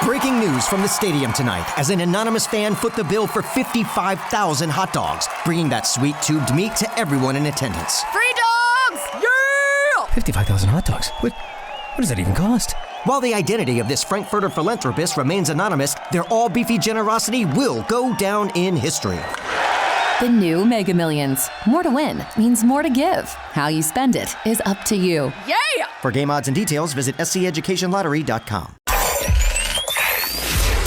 Breaking news from the stadium tonight as an anonymous fan foot the bill for 55,000 hot dogs, bringing that sweet tubed meat to everyone in attendance. Free dogs! Yeah! 55,000 hot dogs? What does that even cost? While the identity of this Frankfurter philanthropist remains anonymous, their all-beefy generosity will go down in history. The new Mega Millions. More to win means more to give. How you spend it is up to you. Yeah! For game odds and details, visit sceducationlottery.com.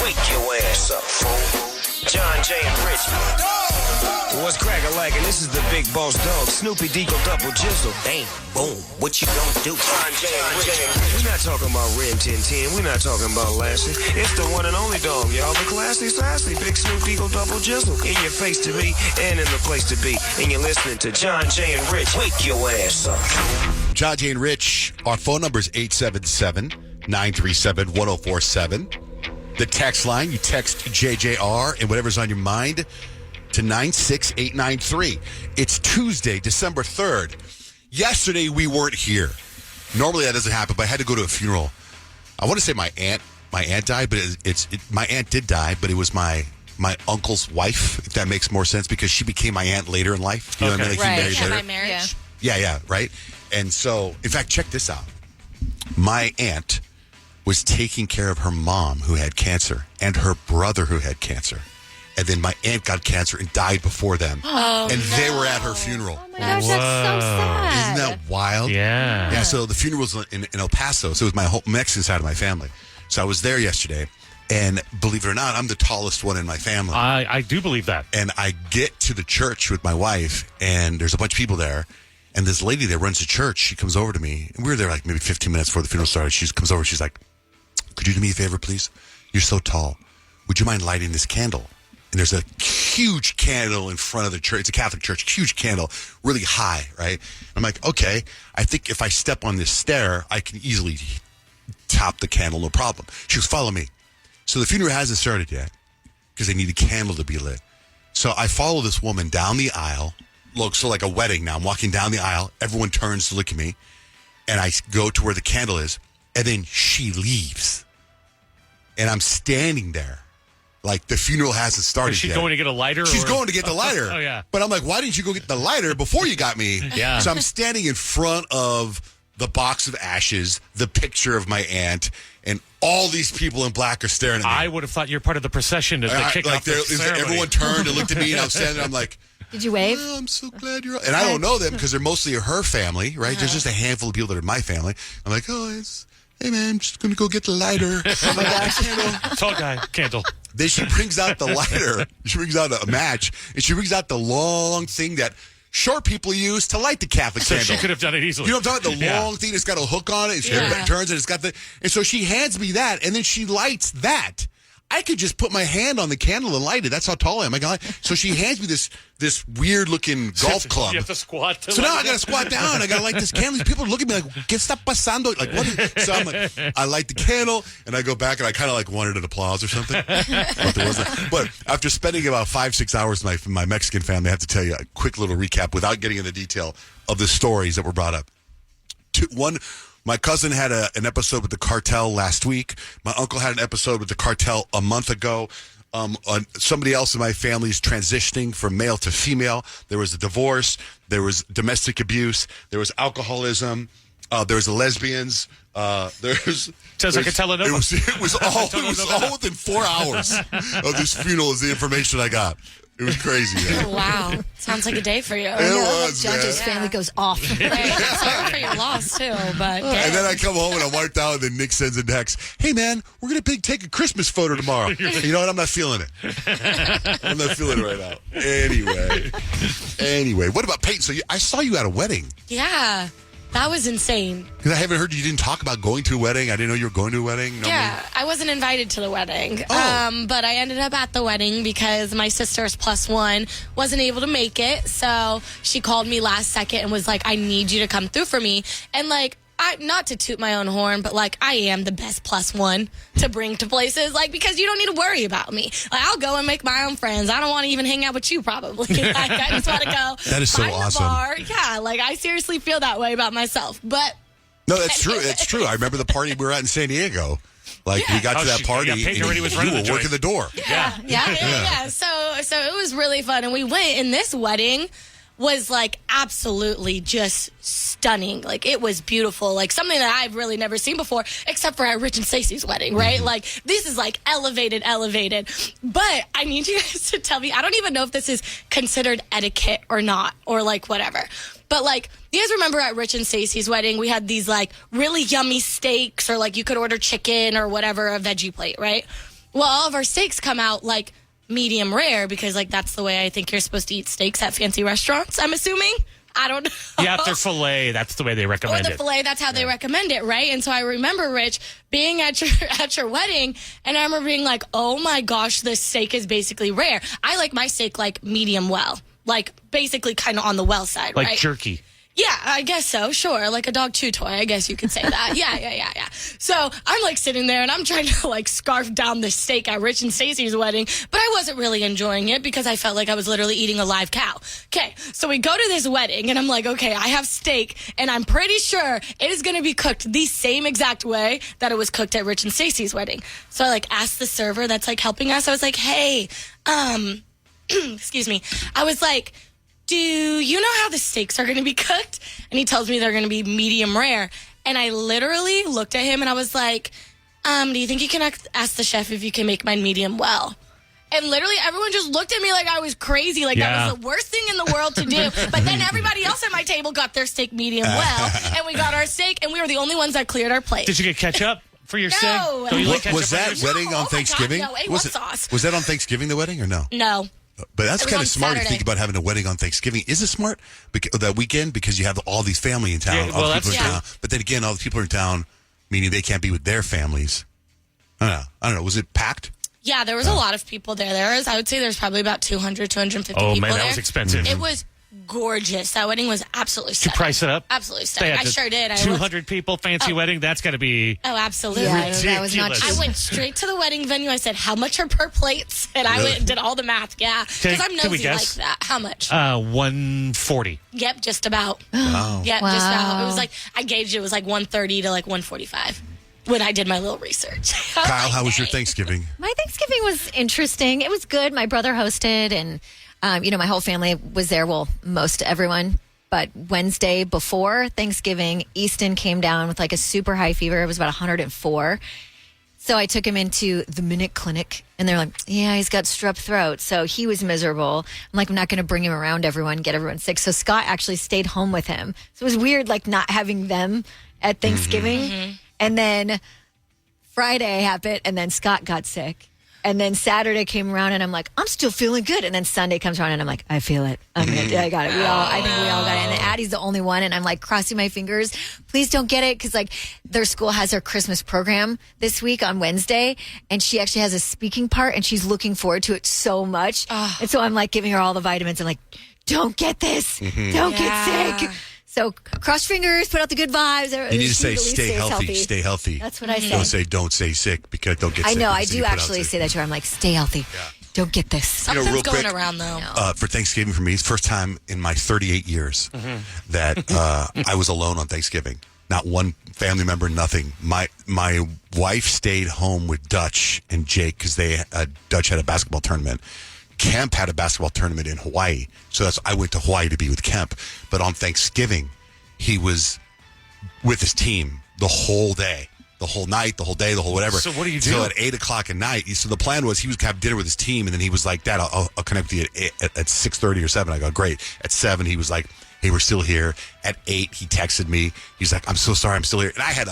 Wake your ass up, fool. Johnjay and Rich. What's crackin' This is the big boss dog, Snoopy Deagle Double Jizzle. Bang, boom, what you gonna do? Johnjay and Rich. We're not talking about Ren 1010, we're not talking about Lassie. It's the one and only dog, y'all. The classy, sassy, big Snoop Deagle Double Jizzle. In your face to be, and in the place to be. And you're listening to Johnjay and Rich. Wake your ass up. Johnjay and Rich, our phone number is 877-937-1047. The text line, you text JJR and whatever's on your mind to 96893. It's Tuesday, December 3rd. Yesterday, we weren't here. Normally, that doesn't happen, but I had to go to a funeral. I want to say my aunt died, but my aunt did die, but it was my uncle's wife, if that makes more sense, because she became my aunt later in life. You know what I mean? Like, he married her. By marriage. Yeah, right? And so, in fact, check this out. My aunt was taking care of her mom who had cancer and her brother who had cancer. And then my aunt got cancer and died before them. And they were at her funeral. Oh my gosh, that's so sad. Isn't that wild? Yeah. Yeah, so the funeral was in El Paso. So it was my whole Mexican side of my family. So I was there yesterday. And believe it or not, I'm the tallest one in my family. I do believe that. And I get to the church with my wife, and there's a bunch of people there. And this lady that runs the church, she comes over to me. And we were there like maybe 15 minutes before the funeral started. She comes over. She's like, could you do me a favor, please? You're so tall. Would you mind lighting this candle? And there's a huge candle in front of the church. It's a Catholic church, huge candle, really high, right? I'm like, okay, I think if I step on this stair, I can easily top the candle, no problem. She goes, follow me. So the funeral hasn't started yet because they need a candle to be lit. So I follow this woman down the aisle. Look, so like a wedding now. I'm walking down the aisle. Everyone turns to look at me. And I go to where the candle is. And then she leaves. And I'm standing there. Like, the funeral hasn't started Is she yet. going to get a lighter? She's going to get the lighter. Oh, yeah. But I'm like, why didn't you go get the lighter before you got me? Yeah. So I'm standing in front of the box of ashes, the picture of my aunt, and all these people in black are staring at me. I would have thought you're part of the procession as they kick off the ceremony. Everyone turned and looked at me, and I'm standing there, I'm like, Did you wave? oh, I'm so glad you're... And I don't know them because they're mostly her family, right? There's just a handful of people that are my family. I'm like, hey, man, I'm just going to go get the lighter. Oh, my gosh. Tall guy, candle. Then she brings out the lighter. She brings out a match, and she brings out the long thing that short people use to light the Catholic So candle. she could have done it easily. You know what I'm talking about? The long thing that's got a hook on it, and she turns, and it's got the... And so she hands me that, and then she lights that. I could just put my hand on the candle and light it. That's how tall I am. So she hands me this weird-looking golf club. You have to squat. So now I got to squat down. I got to light this candle. People look at me like, ¿Qué está pasando? Like, what? So I'm like, I light the candle, and I go back, and I kind of like wanted an applause or something. But there wasn't. But after spending about 5-6 hours with my Mexican family, I have to tell you a quick little recap without getting into detail of the stories that were brought up. One, my cousin had an episode with the cartel last week. My uncle had an episode with the cartel a month ago. Somebody else in my family is transitioning from male to female. There was a divorce. There was domestic abuse. There was alcoholism. There was the lesbians. Sounds like a telenovela. It was all within 4 hours of this funeral is the information I got. It was crazy, man. Wow. Sounds like a day for you. It was, Judge's man. family goes off. Right. Sorry for your loss, too. But and then I come home and I'm wiped out, and then Nick sends a text, hey, man, we're going to take a Christmas photo tomorrow. You know what? I'm not feeling it. I'm not feeling it right now. Anyway, what about Peyton? So I saw you at a wedding. yeah, that was insane. Because I haven't heard you didn't talk about going to a wedding. I didn't know you were going to a wedding. No, Yeah, I wasn't invited to the wedding. Oh. But I ended up at the wedding because my sister's +1 wasn't able to make it. So she called me last second and was like, I need you to come through for me. And like, not to toot my own horn, but like, I am the best +1 to bring to places, like, because you don't need to worry about me. Like, I'll go and make my own friends. I don't want to even hang out with you, probably. Like, I just want to go. That is so find the awesome. bar. Yeah, like, I seriously feel that way about myself. But that's true. That's true. I remember the party we were at in San Diego. Like, we got to that party, Paige already was and running you the were working joint. the door. Yeah. So it was really fun. And we went, and this wedding was like absolutely just stunning. Like, it was beautiful. Like, something that I've really never seen before, except for at Rich and Stacey's wedding, right? Like, this is like elevated. But I need you guys to tell me, I don't even know if this is considered etiquette or not, or like whatever. But like, you guys remember at Rich and Stacey's wedding, we had these like really yummy steaks, or like you could order chicken or whatever, a veggie plate, right? Well, all of our steaks come out like medium rare, because like that's the way I think you're supposed to eat steaks at fancy restaurants, I'm assuming. I don't know. Yeah, if they're filet, that's the way they recommend or the it. filet, that's how they recommend it, right? And so I remember, Rich, being at your wedding, and I remember being like, oh my gosh, this steak is basically rare. I like my steak like medium well, like basically kind of on the well side, Like right? jerky. Yeah, I guess so. Sure. Like a dog chew toy. I guess you could say that. Yeah. So I'm like sitting there and I'm trying to like scarf down this steak at Rich and Stacey's wedding, but I wasn't really enjoying it because I felt like I was literally eating a live cow. Okay. So we go to this wedding and I'm like, okay, I have steak and I'm pretty sure it is going to be cooked the same exact way that it was cooked at Rich and Stacey's wedding. So I like asked the server that's like helping us. I was like, hey, excuse me. I was like, do you know how the steaks are going to be cooked? And he tells me they're going to be medium rare. And I literally looked at him and I was like, do you think you can ask the chef if you can make mine medium well? And literally everyone just looked at me like I was crazy. Like that was the worst thing in the world to do. But then everybody else at my table got their steak medium well. And we got our steak and we were the only ones that cleared our plate. Did you get ketchup for your steak? No. Don't you like ketchup Was for that yours? wedding on Thanksgiving? God, no, A1 sauce. Was that on Thanksgiving, the wedding, or no? No. But that's It was kind on of smart to Saturday. think about having a wedding on Thanksgiving. Is it smart that weekend because you have all these family in town, Yeah, all well, the people in that's- town? But then again, all the people are in town, meaning they can't be with their families. I don't know. Was it packed? Yeah, there was a lot of people there. I would say there's probably about 200, 250 Oh, people man, there. that was expensive. It was gorgeous. That wedding was absolutely Did you stunning. price it up? Absolutely Stay stunning. at I the sure did. 200 people, fancy wedding. That's got to be Oh, absolutely. Yeah, that was not ridiculous. cheap. I went straight to the wedding venue. I said, how much are per plates? And I went and did all the math. Yeah. Because I'm Can we nosy like guess? that. How much? 140. Yep, just about. Wow. Yep, just about. It Wow. was like, I gauged it was like 130 to like 145 when I did my little research. Kyle, how was your Thanksgiving? My Thanksgiving was interesting. It was good. My brother hosted, and my whole family was there. Well, most everyone. But Wednesday before Thanksgiving, Easton came down with like a super high fever. It was about 104. So I took him into the Minute Clinic, and they're like, yeah, he's got strep throat. So he was miserable. I'm like, I'm not going to bring him around everyone, get everyone sick. So Scott actually stayed home with him. So it was weird, like not having them at Thanksgiving. And then Friday happened, and then Scott got sick. And then Saturday came around, and I'm like, I'm still feeling good. And then Sunday comes around, and I'm like, I feel it. I got it. I think we all got it. And then Addie's the only one, and I'm like crossing my fingers. Please don't get it, because like their school has their Christmas program this week on Wednesday, and she actually has a speaking part, and she's looking forward to it so much. And so I'm like giving her all the vitamins. I'm like, don't get this. Don't get sick. So cross fingers, put out the good vibes. You need to say, stay healthy, stay healthy. That's what I say. Don't say sick, because don't get I sick. know. I because then do you put out actually sick. say that to her. I'm like, stay healthy. Don't get this. Something's real going quick, around, though. For Thanksgiving for me, it's the first time in my 38 years that I was alone on Thanksgiving. Not one family member, nothing. My wife stayed home with Dutch and Jake because Dutch had a basketball tournament. Kemp had a basketball tournament in Hawaii, so I went to Hawaii to be with Kemp. But on Thanksgiving, he was with his team the whole day. The whole night, the whole day, the whole whatever. So what do you do? So at 8 o'clock at night, so the plan was he was going to have dinner with his team, and then he was like, Dad, I'll connect with you at 6:30 or 7. I go, great. At 7, he was like, hey, we're still here. At 8, he texted me. He's like, I'm so sorry, I'm still here. And I had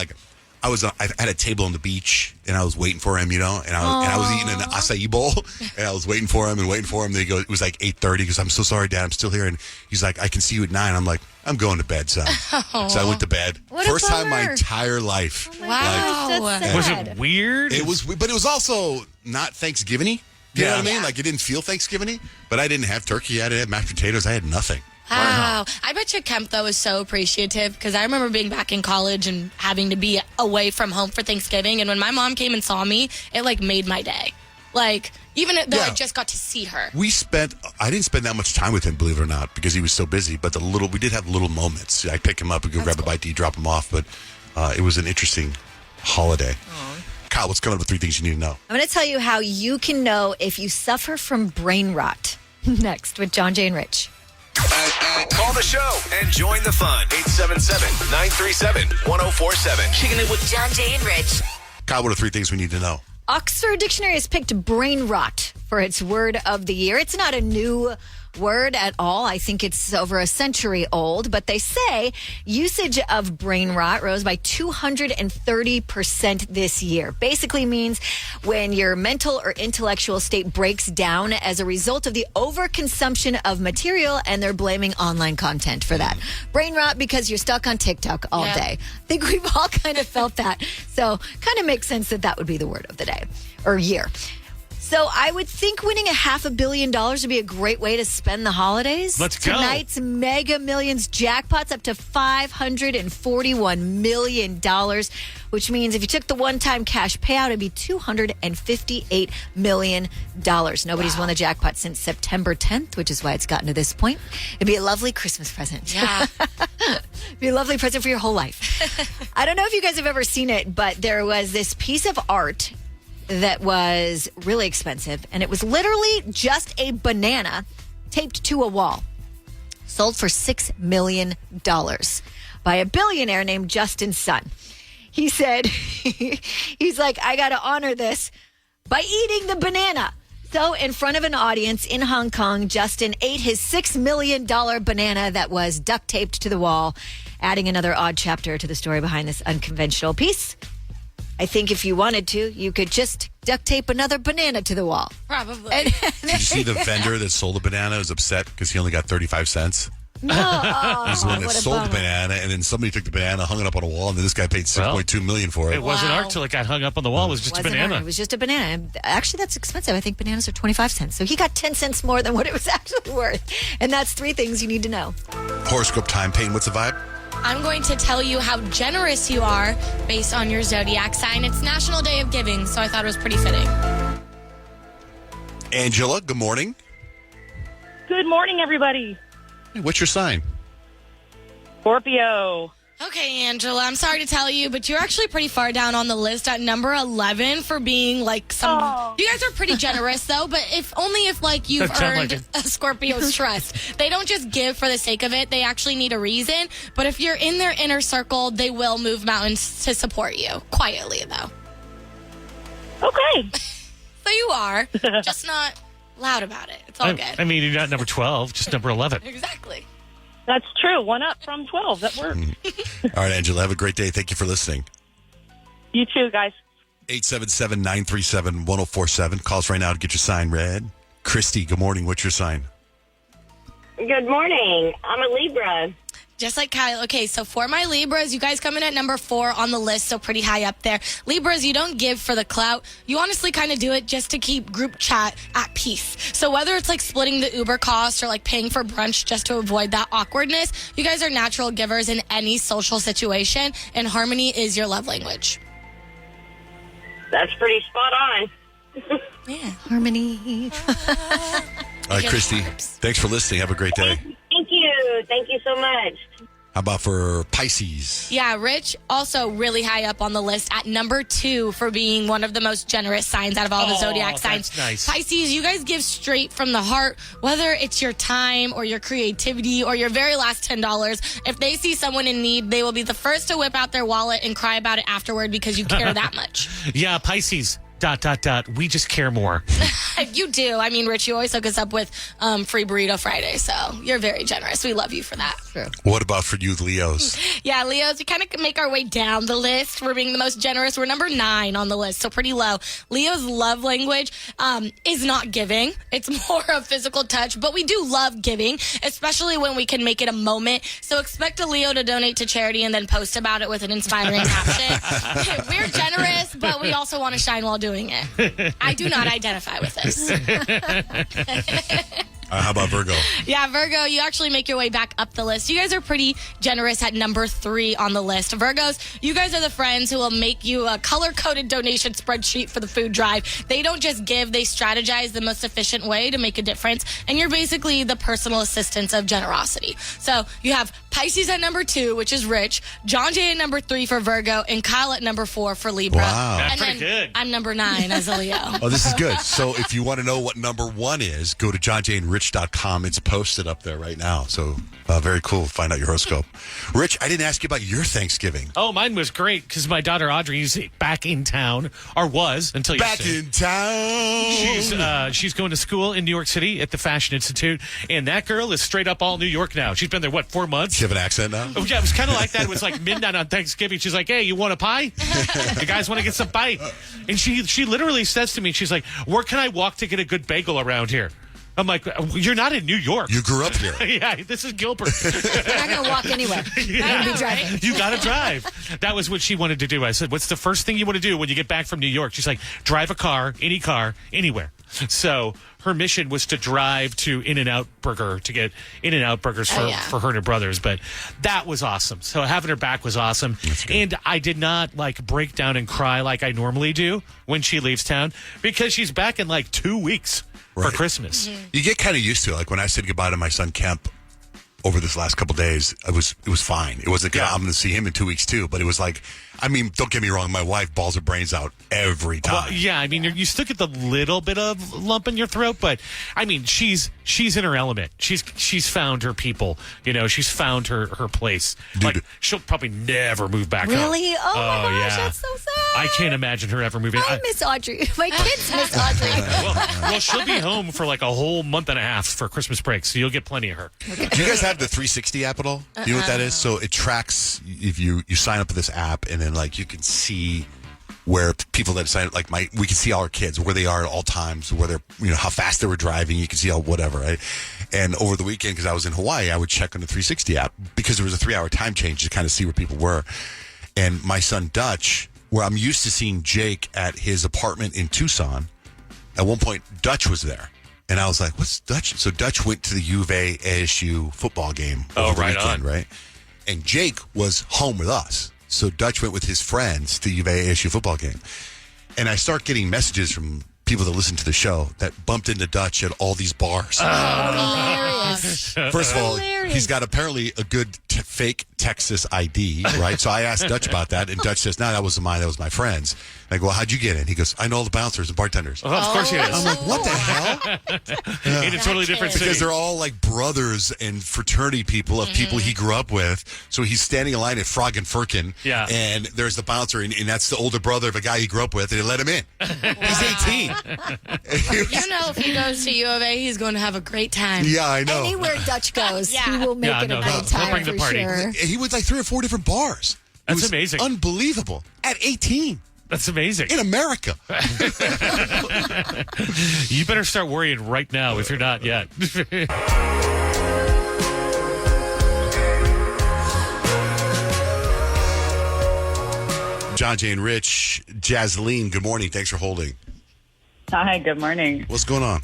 I had a table on the beach, and I was waiting for him, and I was eating an acai bowl, and I was waiting for him. Then he goes, it was like 8:30. He goes, I'm so sorry, Dad, I'm still here. And he's like, I can see you at 9. I'm like, I'm going to bed, son. So I went to bed. What a First time in my bummer. entire life. Wow. That's Was sad. it weird? It was, but it was also not Thanksgiving-y. You know what I mean? Like, it didn't feel Thanksgiving-y, but I didn't have turkey. I didn't have mashed potatoes. I had nothing. Wow. I bet you Kemp, though, is so appreciative because I remember being back in college and having to be away from home for Thanksgiving. And when my mom came and saw me, it, like, made my day. Like, even though I just got to see her. I didn't spend that much time with him, believe it or not, because he was so busy. But we did have little moments. I pick him up and go grab a bite to eat, drop him off. But it was an interesting holiday. Kyle, what's coming up with 3 things you need to know? I'm going to tell you how you can know if you suffer from brain rot. Next with Johnjay and Rich. Call the show and join the fun. 877-937-1047. Kicking it with Johnjay and Rich. Kyle, what are 3 things we need to know? Oxford Dictionary has picked brain rot for its word of the year. It's not a new word at all. I think it's over a century old, but they say usage of brain rot rose by 230% this year. Basically means when your mental or intellectual state breaks down as a result of the overconsumption of material, and they're blaming online content for that. Brain rot because you're stuck on TikTok all day. I think we've all kind of felt that. So kind of makes sense that would be the word of the day or year. So I would think winning $500 million would be a great way to spend the holidays. Let's go. Tonight's Mega Millions jackpot's up to $541 million, which means if you took the one-time cash payout, it'd be $258 million. Nobody's won the jackpot since September 10th, which is why it's gotten to this point. It'd be a lovely Christmas present. Yeah. It'd be a lovely present for your whole life. I don't know if you guys have ever seen it, but there was this piece of art that was really expensive, and it was literally just a banana taped to a wall, sold for $6 million by a billionaire named Justin Sun. He said, he's like, I got to honor this by eating the banana. So in front of an audience in Hong Kong, Justin ate his $6 million banana that was duct taped to the wall, adding another odd chapter to the story behind this unconventional piece. I think if you wanted to, you could just duct tape another banana to the wall. Probably. Did you see the vendor that sold the banana was upset because he only got 35 cents? No. He's the one that what a sold the bummer. banana, and then somebody took the banana, hung it up on a wall, and then this guy paid $6.2 million for it. It wasn't art till it got hung up on the wall. It was just a Wasn't banana. art. It was just a banana. And actually, that's expensive. I think bananas are 25 cents. So he got 10 cents more than what it was actually worth. And that's 3 things you need to know. Horoscope time. Payne, what's the vibe? I'm going to tell you how generous you are based on your zodiac sign. It's National Day of Giving, so I thought it was pretty fitting. Angela, good morning. Good morning, everybody. Hey, what's your sign? Scorpio. Okay, Angela, I'm sorry to tell you, but you're actually pretty far down on the list at number 11 for being like some. Oh. You guys are pretty generous though, but if you've That sound earned like a Scorpio's trust. They don't just give for the sake of it. They actually need a reason. But if you're in their inner circle, they will move mountains to support you. Quietly though. Okay. So you are, just not loud about it. It's all good. I mean, you're not number 12, just number 11. Exactly. That's true. 1 up from 12. That works. All right, Angela, have a great day. Thank you for listening. You too, guys. 877-937-1047. Calls right now to get your sign read. Christy, good morning. What's your sign? Good morning. I'm a Libra. Just like Kyle. Okay, so for my Libras, you guys come in at number 4 on the list, so pretty high up there. Libras, you don't give for the clout. You honestly kind of do it just to keep group chat at peace. So whether it's like splitting the Uber cost or like paying for brunch just to avoid that awkwardness, you guys are natural givers in any social situation, and harmony is your love language. That's pretty spot on. Yeah. Harmony. All right, Christy, thanks for listening. Have a great day. Thank you. Thank you so much. How about for Pisces? Yeah, Rich, also really high up on the list at number 2 for being one of the most generous signs out of all the zodiac signs. That's nice. Pisces, you guys give straight from the heart, whether it's your time or your creativity or your very last $10. If they see someone in need, they will be the first to whip out their wallet and cry about it afterward because you care that much. Yeah, Pisces. ... We just care more. You do. I mean, Rich, you always hook us up with free Burrito Friday, so you're very generous. We love you for that. True. What about for you, Leos? Yeah, Leos, we kind of make our way down the list. We're being the most generous. We're number 9 on the list, so pretty low. Leo's love language is not giving. It's more of physical touch, but we do love giving, especially when we can make it a moment. So expect a Leo to donate to charity and then post about it with an inspiring caption. We're generous, but we also want to shine while doing it. I do not identify with this. How about Virgo? Yeah, Virgo, you actually make your way back up the list. You guys are pretty generous at number 3 on the list. Virgos, you guys are the friends who will make you a color-coded donation spreadsheet for the food drive. They don't just give, they strategize the most efficient way to make a difference. And you're basically the personal assistants of generosity. So you have Pisces at number 2, which is Rich. Johnjay at number 3 for Virgo. And Kyle at number 4 for Libra. Wow. And That's pretty good. I'm number 9 as a Leo. Oh, this is good. So if you want to know what number 1 is, go to johnjayandrich.com. It's posted up there right now. So very cool. Find out your horoscope. Rich, I didn't ask you about your Thanksgiving. Oh, mine was great because my daughter Audrey's back in town, or was until yesterday. Back in town. She's going to school in New York City at the Fashion Institute, and that girl is straight up all New York now. She's been there, 4 months? You have an accent now? Oh, yeah, it was kind of like that. It was like midnight on Thanksgiving. She's like, hey, you want a pie? You guys want to get some pie? And she literally says to me, she's like, where can I walk to get a good bagel around here? I'm like, you're not in New York. You grew up here. Yeah, this is Gilbert. You're not going to walk anywhere. Yeah. You'll be driving. You got to drive. That was what she wanted to do. I said, what's the first thing you want to do when you get back from New York? She's like, drive a car, anywhere. So her mission was to drive to In-N-Out Burger to get In-N-Out Burgers for her and her brothers. But that was awesome. So having her back was awesome. And I did not break down and cry like I normally do when she leaves town because she's back in 2 weeks. For Christmas. You get kind of used to it. Like when I said goodbye to my son Kemp over this last couple days, it was fine. It wasn't I'm going to see him in 2 weeks too, but it was don't get me wrong, my wife balls her brains out every time. Well, yeah, I mean, you still get the little bit of lump in your throat, but I mean, she's in her element. She's found her people. She's found her place. Dude. She'll probably never move back home. Really? Oh my gosh, that's so sad. I can't imagine her ever moving. I miss Audrey. My kids miss Audrey. well, she'll be home for a whole month and a half for Christmas break, so you'll get plenty of her. Okay. Do you guys have the 360 app at all? You know what that is? So it tracks if you sign up for this app, and then you can see where people that sign up, we can see all our kids, where they are at all times, where they're, how fast they were driving. You can see all whatever, right? And over the weekend, because I was in Hawaii, I would check on the 360 app because there was a 3-hour time change to kind of see where people were. And my son Dutch, where I'm used to seeing Jake at his apartment in Tucson, at one point Dutch was there. And I was like, what's Dutch? So Dutch went to the U of A ASU football game over the weekend, right? And Jake was home with us. So Dutch went with his friends to the U of A ASU football game. And I start getting messages from people that listen to the show that bumped into Dutch at all these bars. First of all, he's got apparently a good fake Texas ID, right? So I asked Dutch about that, and Dutch says, no, that wasn't mine. That was my friend's. And I go, well, how'd you get in? He goes, I know all the bouncers and bartenders. Oh, of course he is. I'm like, what the hell? In a totally different city. Because they're all brothers and fraternity people of people he grew up with. So he's standing in line at Frog and Firkin. Yeah. And there's the bouncer, and that's the older brother of a guy he grew up with, and they let him in. He's 18. If he goes to U of A, he's going to have a great time. Yeah, I know. Anywhere Dutch goes, he will make it a great time bring the for party. sure. He went 3 or 4 different bars. That's amazing. Unbelievable. At 18. That's amazing. In America. You better start worrying right now if you're not yet. Johnjay and Rich, Jasleen, good morning. Thanks for holding. Hi, good morning. What's going on?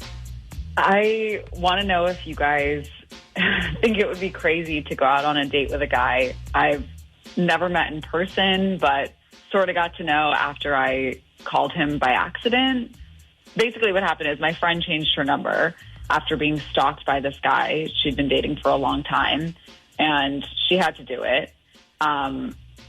I want to know if you guys think it would be crazy to go out on a date with a guy I've never met in person, but sort of got to know after I called him by accident. Basically what happened is my friend changed her number after being stalked by this guy she'd been dating for a long time, and she had to do it.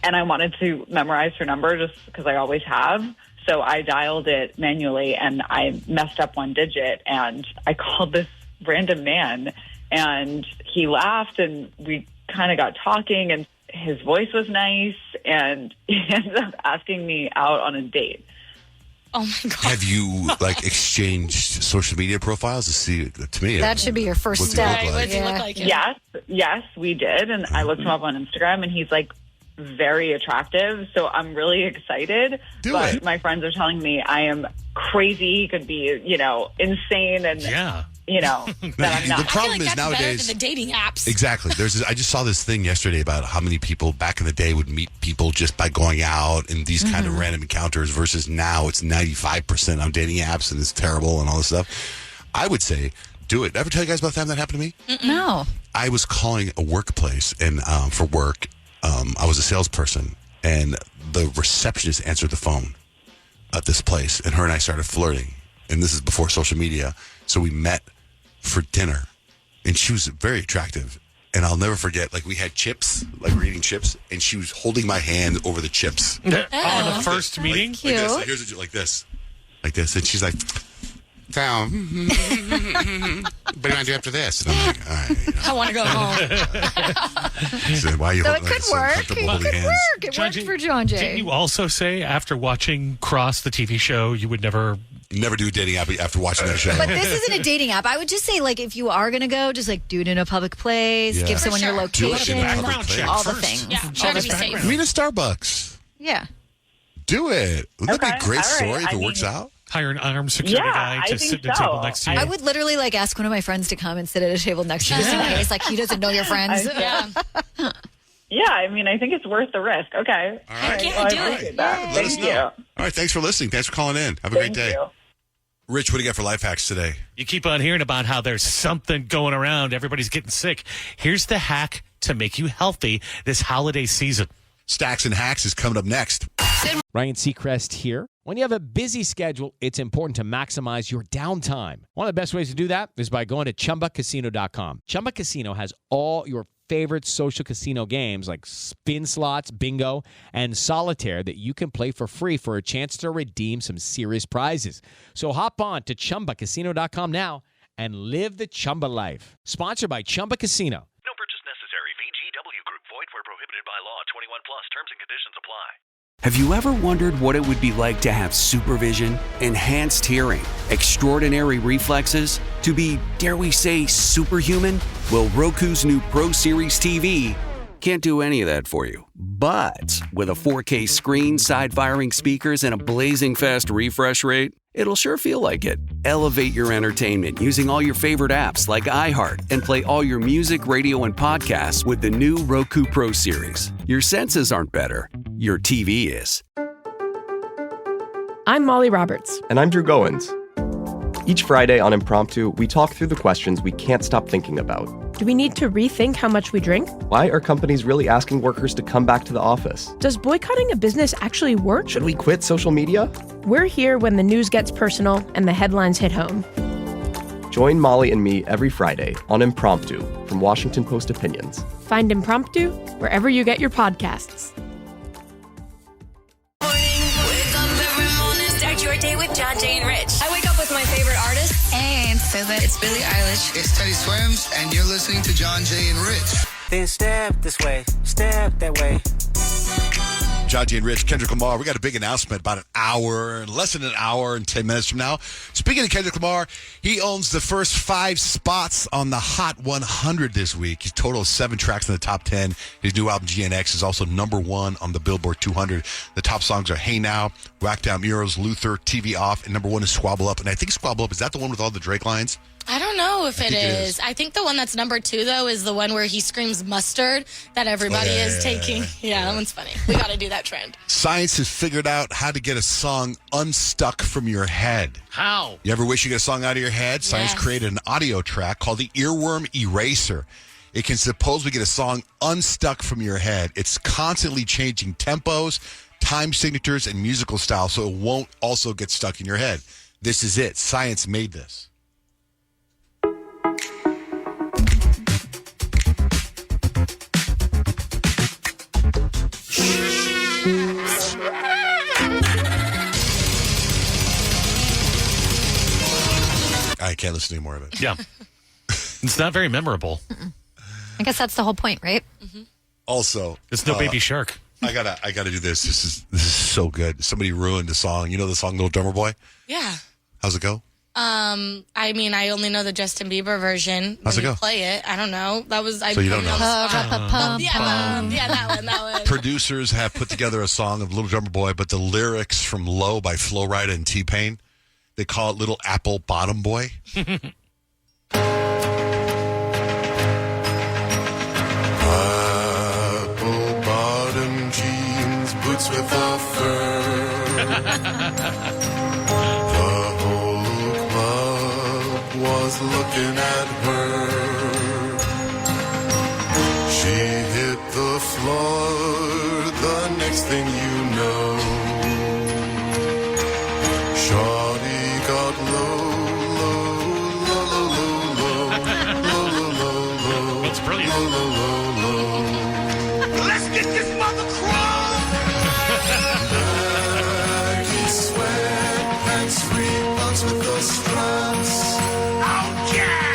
And I wanted to memorize her number just because I always have. So I dialed it manually, and I messed up one digit, and I called this random man, and he laughed, and we kind of got talking, and his voice was nice, and he ended up asking me out on a date. Oh, my God. Have you, exchanged social media profiles to see, to me? That should be your first what's he step. look like? What does he look like? Yes, we did, and I looked him up on Instagram, and he's, very attractive, so I'm really excited. But my friends are telling me I am crazy. He could be, insane, and that I'm not. The problem is that's nowadays better than the dating apps. Exactly. I just saw this thing yesterday about how many people back in the day would meet people just by going out and these kind of random encounters versus now it's 95% on dating apps and it's terrible and all this stuff. I would say do it. Ever tell you guys about the time that happened to me? No. I was calling a workplace and for work. I was a salesperson, and the receptionist answered the phone at this place, and her and I started flirting. And this is before social media, so we met for dinner, and she was very attractive. And I'll never forget, like, we had chips, like, we're eating chips, and she was holding my hand over the chips. On the first meeting? Like this. Here's like this. Like this. And she's like, down. What do you want to do after this? And I'm like, all right. I want to go home. She said, why are you So it holding could work. It could work. It worked for Johnjay. Didn't you also say after watching Cross, the TV show, you would never do a dating app after watching that show? But this isn't a dating app. I would just say, like, if you are going to go, just, like, do it in a public place. Yeah. Give someone your Do it in location. a public place. All the first. things. Yeah, try to be safe. Meet a Starbucks. Yeah. Do it. Wouldn't that be a great all right. story if I it works mean- out? hire an armed security guy I to think sit at the so. table next to you? I would literally, like, ask one of my friends to come and sit at a table next to you just in case, like, he doesn't know your friends. Yeah. Yeah, I mean, I think it's worth the risk. Okay. All right. Yeah, Well, I do it. appreciate that. Let us Thank know. you. All right. Thanks for listening. Thanks for calling in. Have a Thank great day. you. Rich, what do you got for life hacks today? You keep on hearing about how there's something going around. Everybody's getting sick. Here's the hack to make you healthy this holiday season. Stacks and Hacks is coming up next. Ryan Seacrest here. When you have a busy schedule, it's important to maximize your downtime. One of the best ways to do that is by going to ChumbaCasino.com. Chumba Casino has all your favorite social casino games like spin slots, bingo, and solitaire that you can play for free for a chance to redeem some serious prizes. So hop on to ChumbaCasino.com now and live the Chumba life. Sponsored by Chumba Casino. No purchase necessary. VGW Group. Void where prohibited by law. 21 plus. Terms and conditions apply. Have you ever wondered what it would be like to have supervision, enhanced hearing, extraordinary reflexes, to be, dare we say, superhuman? Well, Roku's new Pro Series TV can't do any of that for you. But with a 4K screen, side-firing speakers, and a blazing fast refresh rate, it'll sure feel like it. Elevate your entertainment using all your favorite apps like iHeart and play all your music, radio, and podcasts with the new Roku Pro Series. Your senses aren't better. Your TV is. I'm Molly Roberts. And I'm Drew Goins. Each Friday on Impromptu, we talk through the questions we can't stop thinking about. Do we need to rethink how much we drink? Why are companies really asking workers to come back to the office? Does boycotting a business actually work? Should we quit social media? We're here when the news gets personal and the headlines hit home. Join Molly and me every Friday on Impromptu from Washington Post Opinions. Find Impromptu wherever you get your podcasts. Start your day with Johnjay and Rich. I wake up with my favorite artist. Hey, it's Susan. It's Billie Eilish. It's Teddy Swims, and you're listening to Johnjay and Rich. Then step this way, step that way. Johnjay and Rich, Kendrick Lamar. We got a big announcement about less than an hour and 10 minutes from now. Speaking of Kendrick Lamar, he owns the first 5 spots on the Hot 100 this week. He's total of 7 tracks in the top 10. His new album, GNX, is also #1 on the Billboard 200. The top songs are Hey Now, Whack Down Murals, Luther, TV Off, and #1 is Squabble Up. And I think Squabble Up, is that the one with all the Drake lines? I don't know if it is. is. I think the one that's #2, though, is the one where he screams mustard that everybody is taking. Yeah, that one's funny. We got to do that trend. Science has figured out how to get a song unstuck from your head. How? You ever wish you get a song out of your head? Science Yes. created an audio track called the Earworm Eraser. It can supposedly get a song unstuck from your head. It's constantly changing tempos, time signatures, and musical style, so it won't also get stuck in your head. This is it. Science made this. I can't listen to any more of it. Yeah. It's not very memorable. I guess that's the whole point, right? Also, There's no Baby Shark. I gotta do this. This is so good. Somebody ruined the song. You know the song "Little Drummer Boy"? Yeah. How's it go? I mean, I only know the Justin Bieber version. How's when it you go? play it. I don't know. That was. So you don't know. Yeah, that one. Producers have put together a song of Little Drummer Boy, but the lyrics from "Low" by Flo Rida and T-Pain, they call it "Little Apple Bottom Boy." Apple bottom jeans, boots with a fur. The whole club was looking at her. She hit the floor, the next thing you know, Shawty got low, low, low, low, low, low, low, low, low. That's brilliant. free once with those scrubs. Okay.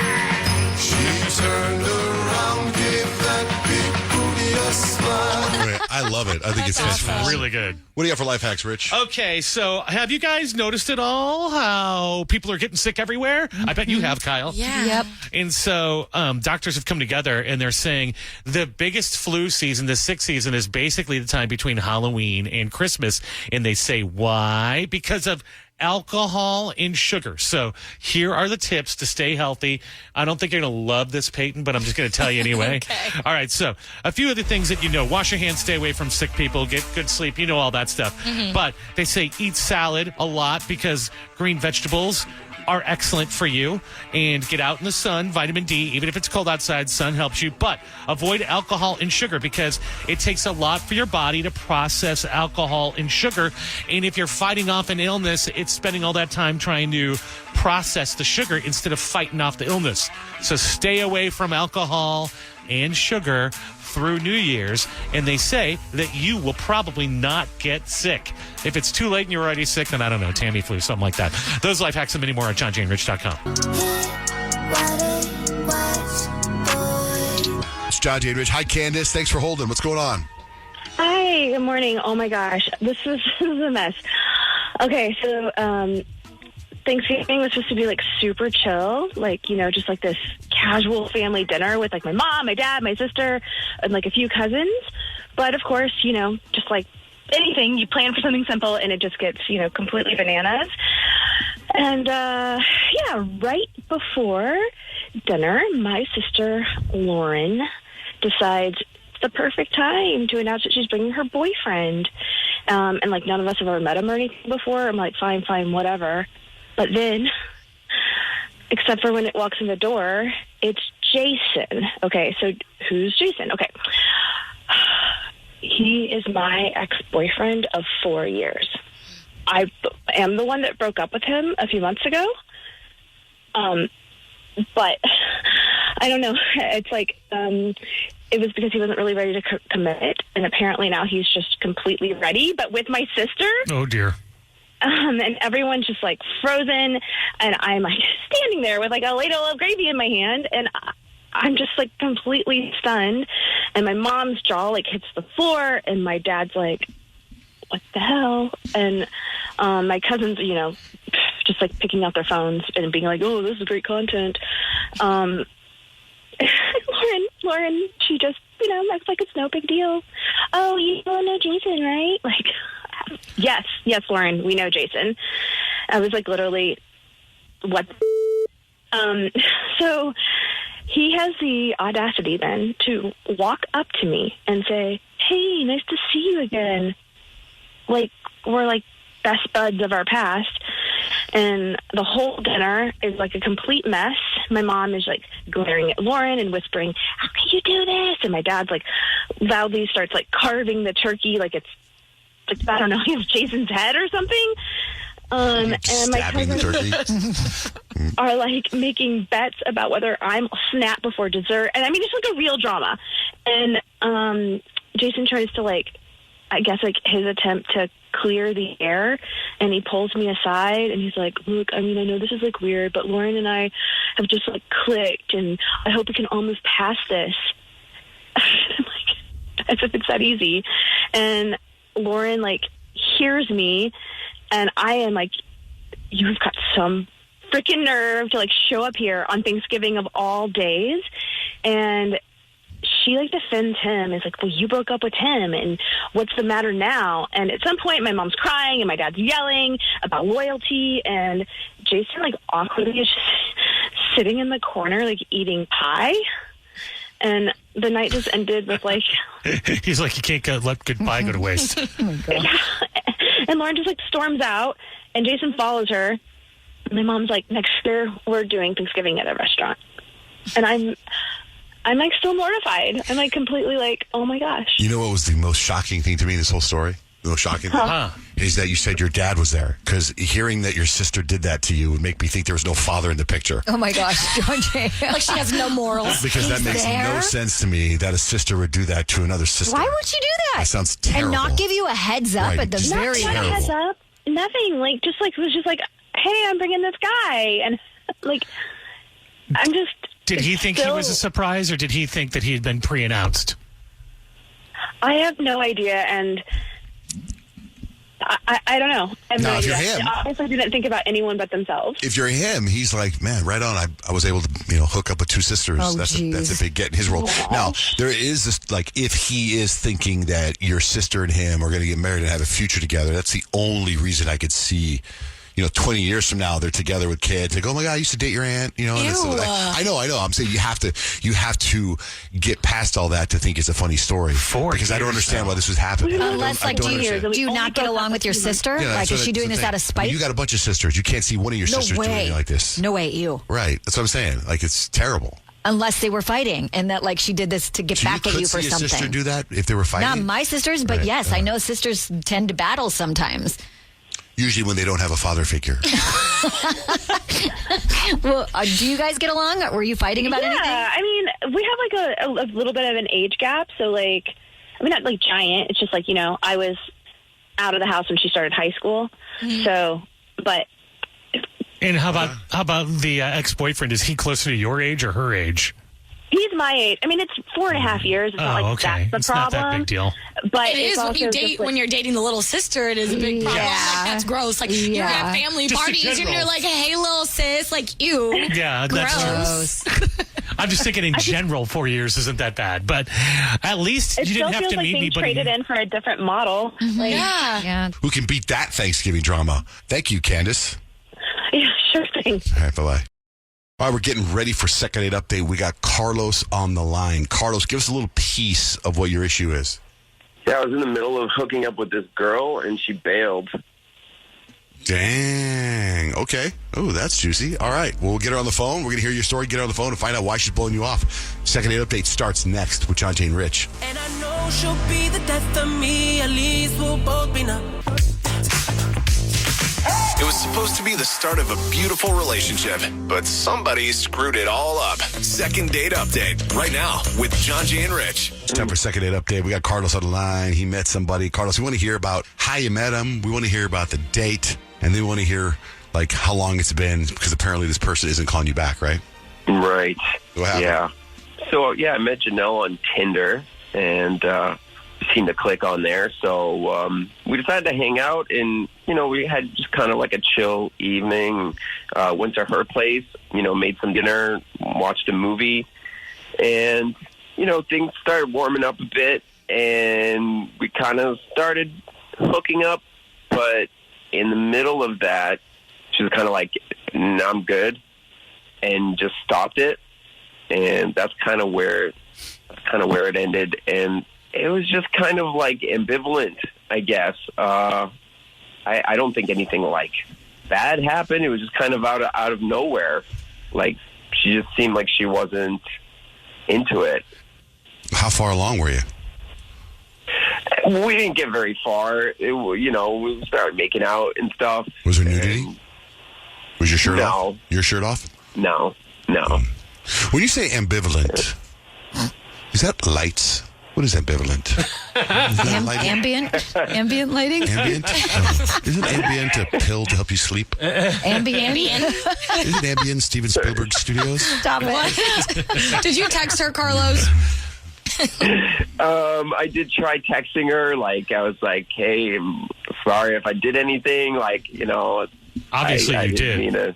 She turned around, gave that big booty a smile. Anyway, I love it. I think it's fantastic. Really good. What do you have for life hacks, Rich? Okay, so have you guys noticed at all how people are getting sick everywhere? I bet you have, Kyle. Yeah. Yep. And so doctors have come together and they're saying the biggest flu season, the sick season, is basically the time between Halloween and Christmas. And they say, why? Because of alcohol and sugar. So here are the tips to stay healthy. I don't think you're going to love this, Peyton, but I'm just going to tell you anyway. Okay. All right, so a few of the things that you know. Wash your hands, stay away from sick people, get good sleep, you know all that stuff. Mm-hmm. But they say eat salad a lot because green vegetables are excellent for you. And get out in the sun, vitamin D, even if it's cold outside, sun helps you. But avoid alcohol and sugar because it takes a lot for your body to process alcohol and sugar. And if you're fighting off an illness, it's spending all that time trying to process the sugar instead of fighting off the illness. So stay away from alcohol and sugar through New Year's, and they say that you will probably not get sick. If it's too late and you're already sick, then I don't know, Tammy flu, something like that. Those life hacks and many more at johnjayanrich.com. It's Johnjay and Rich. Hi, Candace. Thanks for holding. What's going on? Hi, good morning. Oh my gosh, this is a mess. Okay, so Thanksgiving was supposed to be like super chill, like, you know, just like this casual family dinner with like my mom, my dad, my sister, and like a few cousins. But of course, you know, just like anything, you plan for something simple and it just gets, you know, completely bananas. And yeah, right before dinner, my sister Lauren decides it's the perfect time to announce that she's bringing her boyfriend. And like none of us have ever met him or anything before. I'm like, fine, whatever. But then, except for when it walks in the door, it's Jason. Okay, so who's Jason? Okay. He is my ex-boyfriend of 4 years. I am the one that broke up with him a few months ago. But I don't know. It's like it was because he wasn't really ready to commit. And apparently now he's just completely ready, but with my sister. Oh, dear. And everyone's just like frozen, and I'm like standing there with like a ladle of gravy in my hand, and I'm just like completely stunned. And my mom's jaw like hits the floor, and my dad's like, "What the hell?" And my cousins, you know, just like picking out their phones and being like, "Oh, this is great content." Lauren, she just, you know, acts like it's no big deal. Oh, you don't know Jason, right? Like. Yes, Lauren, we know Jason. I was like, literally, what? So he has the audacity then to walk up to me and say, "Hey, nice to see you again." Like, we're like best buds of our past. And the whole dinner is like a complete mess. My mom is like glaring at Lauren and whispering, "How can you do this?" And my dad's like loudly starts like carving the turkey like it's, I don't know, it's Jason's head or something. And my cousins are like making bets about whether I'm snap before dessert. And I mean, it's like a real drama. And Jason tries to like, I guess like his attempt to clear the air, and he pulls me aside and he's like, "Look, I mean, I know this is like weird, but Lauren and I have just like clicked, and I hope we can all move past this." I'm like, as if it's that easy. And Lauren like hears me, and I am like, "You've got some freaking nerve to like show up here on Thanksgiving of all days." And she like defends him. Is like, "Well, you broke up with him, and what's the matter now?" And at some point, my mom's crying and my dad's yelling about loyalty, and Jason like awkwardly is just sitting in the corner like eating pie. And the night just ended with like... He's like, you can't let goodbye go to waste. Oh my God. Yeah. And Lauren just like storms out, and Jason follows her. And my mom's like, "Next year we're doing Thanksgiving at a restaurant." And I'm like still mortified. I'm like completely like, oh my gosh. You know what was the most shocking thing to me in this whole story? The most shocking thing is that you said your dad was there, because hearing that your sister did that to you would make me think there was no father in the picture. Oh my gosh, Johnjay. Like she has no morals. Because that makes no sense to me that a sister would do that to another sister. Why would you do that? That sounds terrible. And not give you a heads up Right, at the just very Not a heads up. Nothing. Like, just like, it was just like, hey, I'm bringing this guy. And, like, I'm just... Did he think he was a surprise, or did he think that he had been pre-announced? I have no idea, and I don't know. I have no Now, if idea. you're him- They obviously didn't think about anyone but themselves. If you're him, he's like, man, right on. I was able to, hook up with two sisters. Oh, that's a big get in his role. Aw. Now, there is this, like, if he is thinking that your sister and him are going to get married and have a future together, that's the only reason I could see. 20 years from now, they're together with kids. They go, oh my God, I used to date your aunt. And it's Ew. I know. I'm saying you have to get past all that to think it's a funny story. Because I don't understand why this was happening. Unless, like, do you not get along with your sister? Yeah, Like, is she doing this out of spite? You got a bunch of sisters. You can't see one of your sisters doing it like this. No way, ew. Right. That's what I'm saying. Like, it's terrible. Unless they were fighting and that, like, she did this to get back at you for Could see something. a sister do that if they were fighting? Not my sisters, but Right. yes, I know sisters tend to battle sometimes. Usually when they don't have a father figure. Well, do you guys get along? Were you fighting about anything? Yeah, I mean, we have like a little bit of an age gap, so like, I mean, not like giant. It's just like, I was out of the house when she started high school, so, but. And how about the ex-boyfriend? Is he closer to your age or her age? He's my age. I mean, it's 4.5 years. It's not like okay. that's the It's problem. not that big deal. But It is it's when you also date just, like, when you're dating the little sister. It is a big problem. Yeah. Like, that's gross. Like you're at family Just in parties and general. you're like, "Hey, little sis," like ew. Yeah, that's true. I'm just thinking in general, 4 years isn't that bad, but at least It you still didn't have feels to like meet being anybody. traded in for a different model. Like, Yeah. Who can beat that Thanksgiving drama? Thank you, Candace. Yeah, sure thing. All right, bye-bye. All right, we're getting ready for Second Date Update. We got Carlos on the line. Carlos, give us a little piece of what your issue is. Yeah, I was in the middle of hooking up with this girl, and she bailed. Dang. Okay. Oh, that's juicy. All right. Well, we'll get her on the phone. We're going to hear your story, get her on the phone, and find out why she's blowing you off. Second Date Update starts next with Johnjay and Rich. And I know she'll be the death of me. At least we'll both be numb. It was supposed to be the start of a beautiful relationship, but somebody screwed it all up. Second Date Update right now with Johnjay and Rich. It's time for Second Date Update. We got Carlos on the line. He met somebody. Carlos, we want to hear about how you met him. We want to hear about the date. And then we want to hear, like, how long it's been, because apparently this person isn't calling you back, right? Right. What happened? Yeah. So, I met Janelle on Tinder, and seemed to click on there. So we decided to hang out, and, we had just kind of like a chill evening. Went to her place, made some dinner, watched a movie, and, things started warming up a bit, and we kind of started hooking up, but in the middle of that, she was kind of like, "No, I'm good," and just stopped it. And that's kind of where it ended. And it was just kind of like ambivalent, I guess. I don't think anything like bad happened. It was just kind of out of nowhere. Like, she just seemed like she wasn't into it. How far along were you? We didn't get very far. We started making out and stuff. Was there nudity? Was your shirt No. off? Your shirt off? No. When you say ambivalent, is that lights? What is ambivalent? Is that lighting? Ambient lighting? Ambient? Oh. Isn't ambient a pill to help you sleep? Ambient? Isn't ambient Steven Spielberg Studios? Stop it. Did you text her, Carlos? I did try texting her. Like, I was like, "Hey, I'm sorry if I did anything." Like, Obviously, I you didn't did. mean to.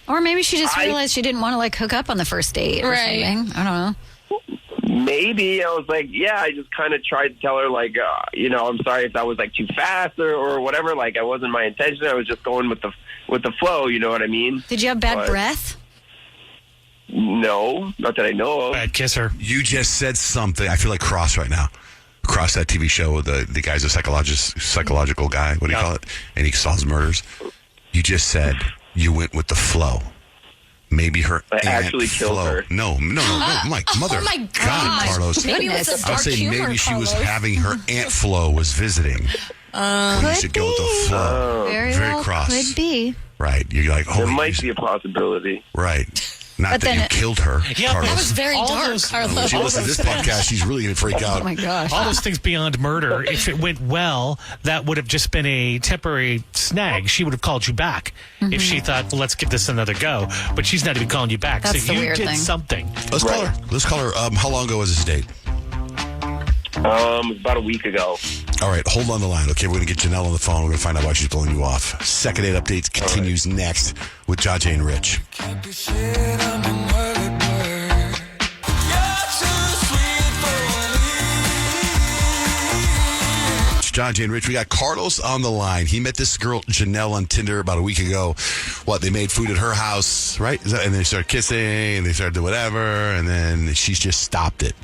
Or maybe she just realized she didn't want to, like, hook up on the first date or Right. something. I don't know. Maybe I was like, I just kind of tried to tell her, like, I'm sorry if that was like too fast or whatever. Like, I wasn't my intention. I was just going with the flow. You know what I mean? Did you have bad But- breath? No, not that I know of. Bad kisser. You just said something. I feel like Cross right now. Cross, that TV show with the guy's a psychological guy. What do you call it? And he solves murders. You just said you went with the flow. Maybe her I aunt actually killed Flo. her. No, my mother. Oh my God, gosh. Carlos. Maybe it was Goodness. a I'll dark say humor, maybe she was Carlos. having her Aunt Flo was visiting. When you should go with the flow. Very Very well cross. could be. Right. You're like, There oh, might be a possibility. right. Not But that then you it- killed her, Yeah, Carlos. That was very All dark, those- Carlos. When she listens to this podcast, she's really going to freak out. Oh my gosh. All those things beyond murder, if it went well, that would have just been a temporary snag. She would have called you back if she thought, well, let's give this another go. But she's not even calling you back. That's so the you weird did thing. something. Let's call her. Let's call her. How long ago was this date? About a week ago. All right, hold on the line. Okay, we're going to get Janelle on the phone. We're going to find out why she's blowing you off. Second date updates continues next with Johnjay and Rich. It's Johnjay and Rich. We got Carlos on the line. He met this girl, Janelle, on Tinder about a week ago. What, they made food at her house, right? And they started kissing, and they started doing whatever, and then she's just stopped it.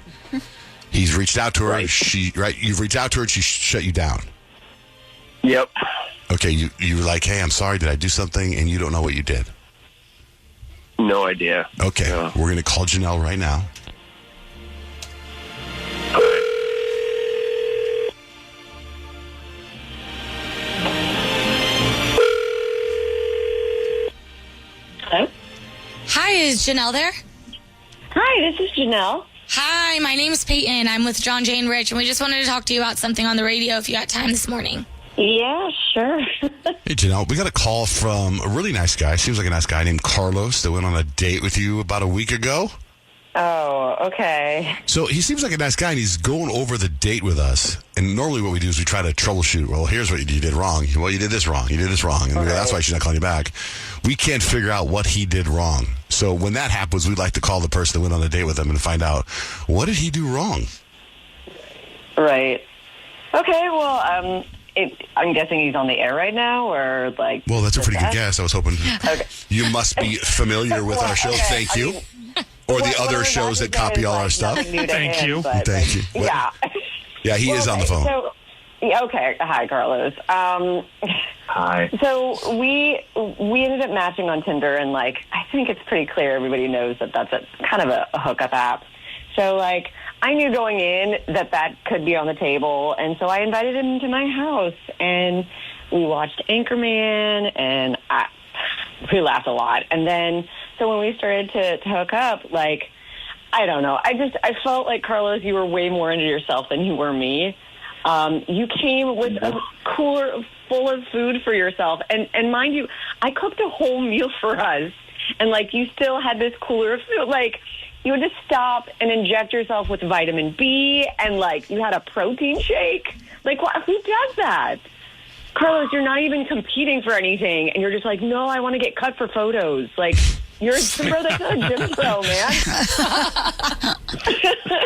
He's reached out to her. You've reached out to her, and she shut you down. Yep. Okay, you were like, hey, I'm sorry, did I do something? And you don't know what you did. No idea. Okay, we're going to call Janelle right now. Hello? Hi, is Janelle there? Hi, this is Janelle. Hi, my name's Peyton. I'm with Johnjay and Rich, and we just wanted to talk to you about something on the radio if you got time this morning. Yeah, sure. Hey, Janelle, we got a call from a really nice guy. Seems like a nice guy named Carlos that went on a date with you about a week ago. Oh, okay. So he seems like a nice guy, and he's going over the date with us. And normally what we do is we try to troubleshoot. Well, here's what you did wrong. Well, you did this wrong. You did this wrong. And we go, that's why she's not calling you back. We can't figure out what he did wrong. So when that happens, we'd like to call the person that went on a date with him and find out, what did he do wrong? Right. Okay, well, I'm guessing he's on the air right now, or like... Well, that's a pretty good that? guess. I was hoping you must be familiar with our show. Okay, Thank you. Or the other shows that copy all our stuff. Thank you. Thank you. What? Yeah. Yeah, he is on the phone. So, yeah, okay. Hi, Carlos. Hi. So we ended up matching on Tinder, and like I think it's pretty clear everybody knows that that's kind of a hookup app. So like I knew going in that could be on the table, and so I invited him to my house, and we watched Anchorman, and we laughed a lot. And then so when we started to hook up, like I don't know, I felt like, Carlos, you were way more into yourself than you were me. You came with a cooler full of food for yourself. And mind you, I cooked a whole meal for us. And, like, you still had this cooler of food. Like, you had to stop and inject yourself with vitamin B. And, like, you had a protein shake. Like, who does that? Carlos, you're not even competing for anything. And you're just like, no, I want to get cut for photos. Like, you're a gym bro. That's not a gym bro, man.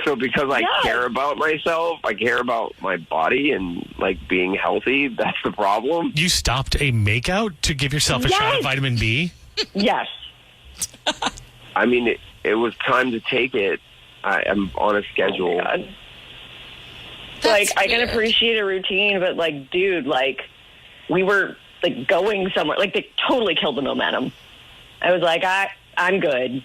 So because I care about myself, I care about my body and like being healthy, that's the problem. You stopped a makeout to give yourself a shot of vitamin B? Yes. I mean, it was time to take it. I'm on a schedule. Like, I can appreciate a routine, but, like, dude, like, we were, like, going somewhere. Like, they totally killed the momentum. I was like, I'm good.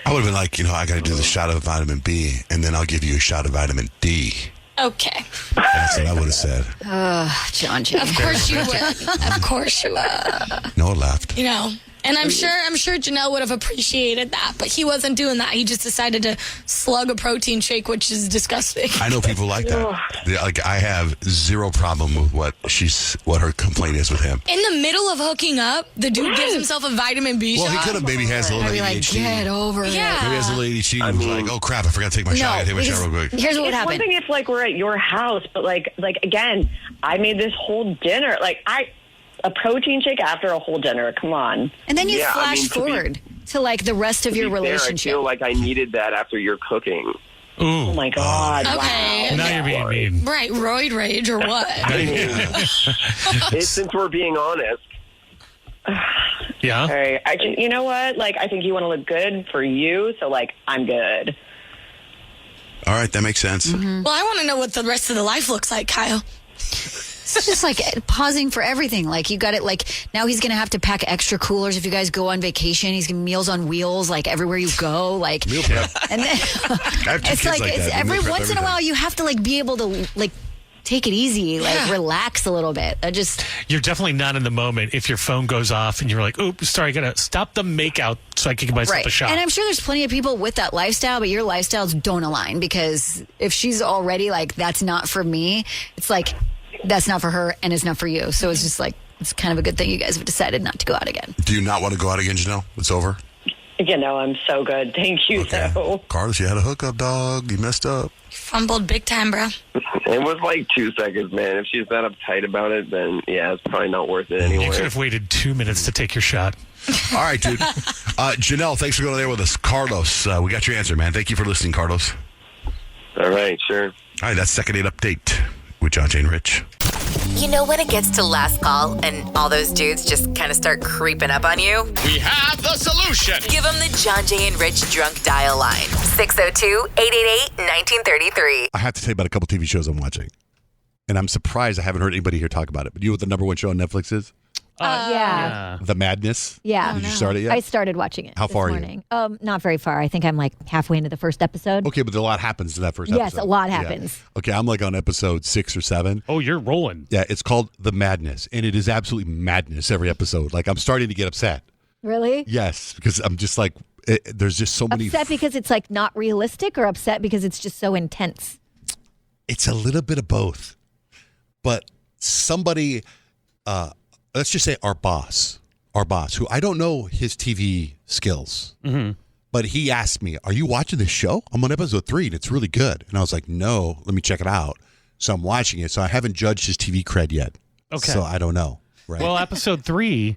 I would have been like, I got to do the shot of vitamin B, and then I'll give you a shot of vitamin D. Okay. That's what I would have said. Johnjay. Of course you would. Of course you would. Noah laughed. And I'm sure Janelle would have appreciated that, but he wasn't doing that. He just decided to slug a protein shake, which is disgusting. I know people like that. Like, I have zero problem with what her complaint is with him. In the middle of hooking up, the dude gives himself a vitamin B shot. Well, he could have maybe has a little ADHD. Get over it. Yeah. Maybe has a little ADHD and was like, oh crap, I forgot to take my shot. I gotta take my shot real quick. Here's what would It's happen. one thing if, like, we're at your house, but, like again, I made this whole dinner. Like, a protein shake after a whole dinner. Come on. And then you Yeah, I flash mean, forward to like the rest of To your be fair, relationship. I feel like I needed that after your cooking. Ooh. Oh, my God. Okay. Now you're being mean. Right, roid rage or what? Since we're being honest. Yeah? All right. You know what? Like, I think you want to look good for you, so, like, I'm good. All right, that makes sense. Well, I want to know what the rest of the life looks like, Kyle. It's just like pausing for everything. Like you got it. Like now he's going to have to pack extra coolers if you guys go on vacation. He's going to Meals on Wheels, like everywhere you go. Like Meal prep. And then I have two it's kids like that. it's We every meal prep once in a everything. while you have to like be able to like take it easy, like relax a little bit. You're definitely not in the moment if your phone goes off and you're like, oops, sorry, I got to stop the makeout so I can give myself a shot. And I'm sure there's plenty of people with that lifestyle, but your lifestyles don't align, because if she's already like, that's not for me, it's like, that's not for her and it's not for you. So it's just like, it's kind of a good thing you guys have decided not to go out again. Do you not want to go out again, Janelle? It's over? I'm so good. Thank you, though. Carlos, you had a hookup, dog. You messed up. Fumbled big time, bro. It was like 2 seconds, man. If she's that uptight about it, then it's probably not worth it anyway. You could have waited 2 minutes to take your shot. All right, dude. Janelle, thanks for going there with us. Carlos, we got your answer, man. Thank you for listening, Carlos. All right, sure. All right, that's Second Date Update with Johnjay and Rich. You know when it gets to last call and all those dudes just kind of start creeping up on you? We have the solution. Give them the Johnjay and Rich drunk dial line. 602-888-1933. I have to tell you about a couple TV shows I'm watching. And I'm surprised I haven't heard anybody here talk about it. But you know what the number one show on Netflix is? Yeah. The Madness. Yeah. Did you start it yet? I started watching it. How this far are you? morning. Not very far. I think I'm like halfway into the first episode. Okay, but a lot happens in that first episode. Yes, a lot happens. Yeah. Okay, I'm like on episode 6 or 7. Oh, you're rolling. Yeah, it's called The Madness. And it is absolutely madness every episode. Like, I'm starting to get upset. Really? Yes, because I'm just like, there's just so many. Upset because it's like not realistic, or upset because it's just so intense? It's a little bit of both. But somebody, let's just say our boss, who I don't know his TV skills, but he asked me, are you watching this show? I'm on episode 3 and it's really good. And I was like, no, let me check it out. So I'm watching it. So I haven't judged his TV cred yet. Okay. So I don't know. Right. Well, episode 3,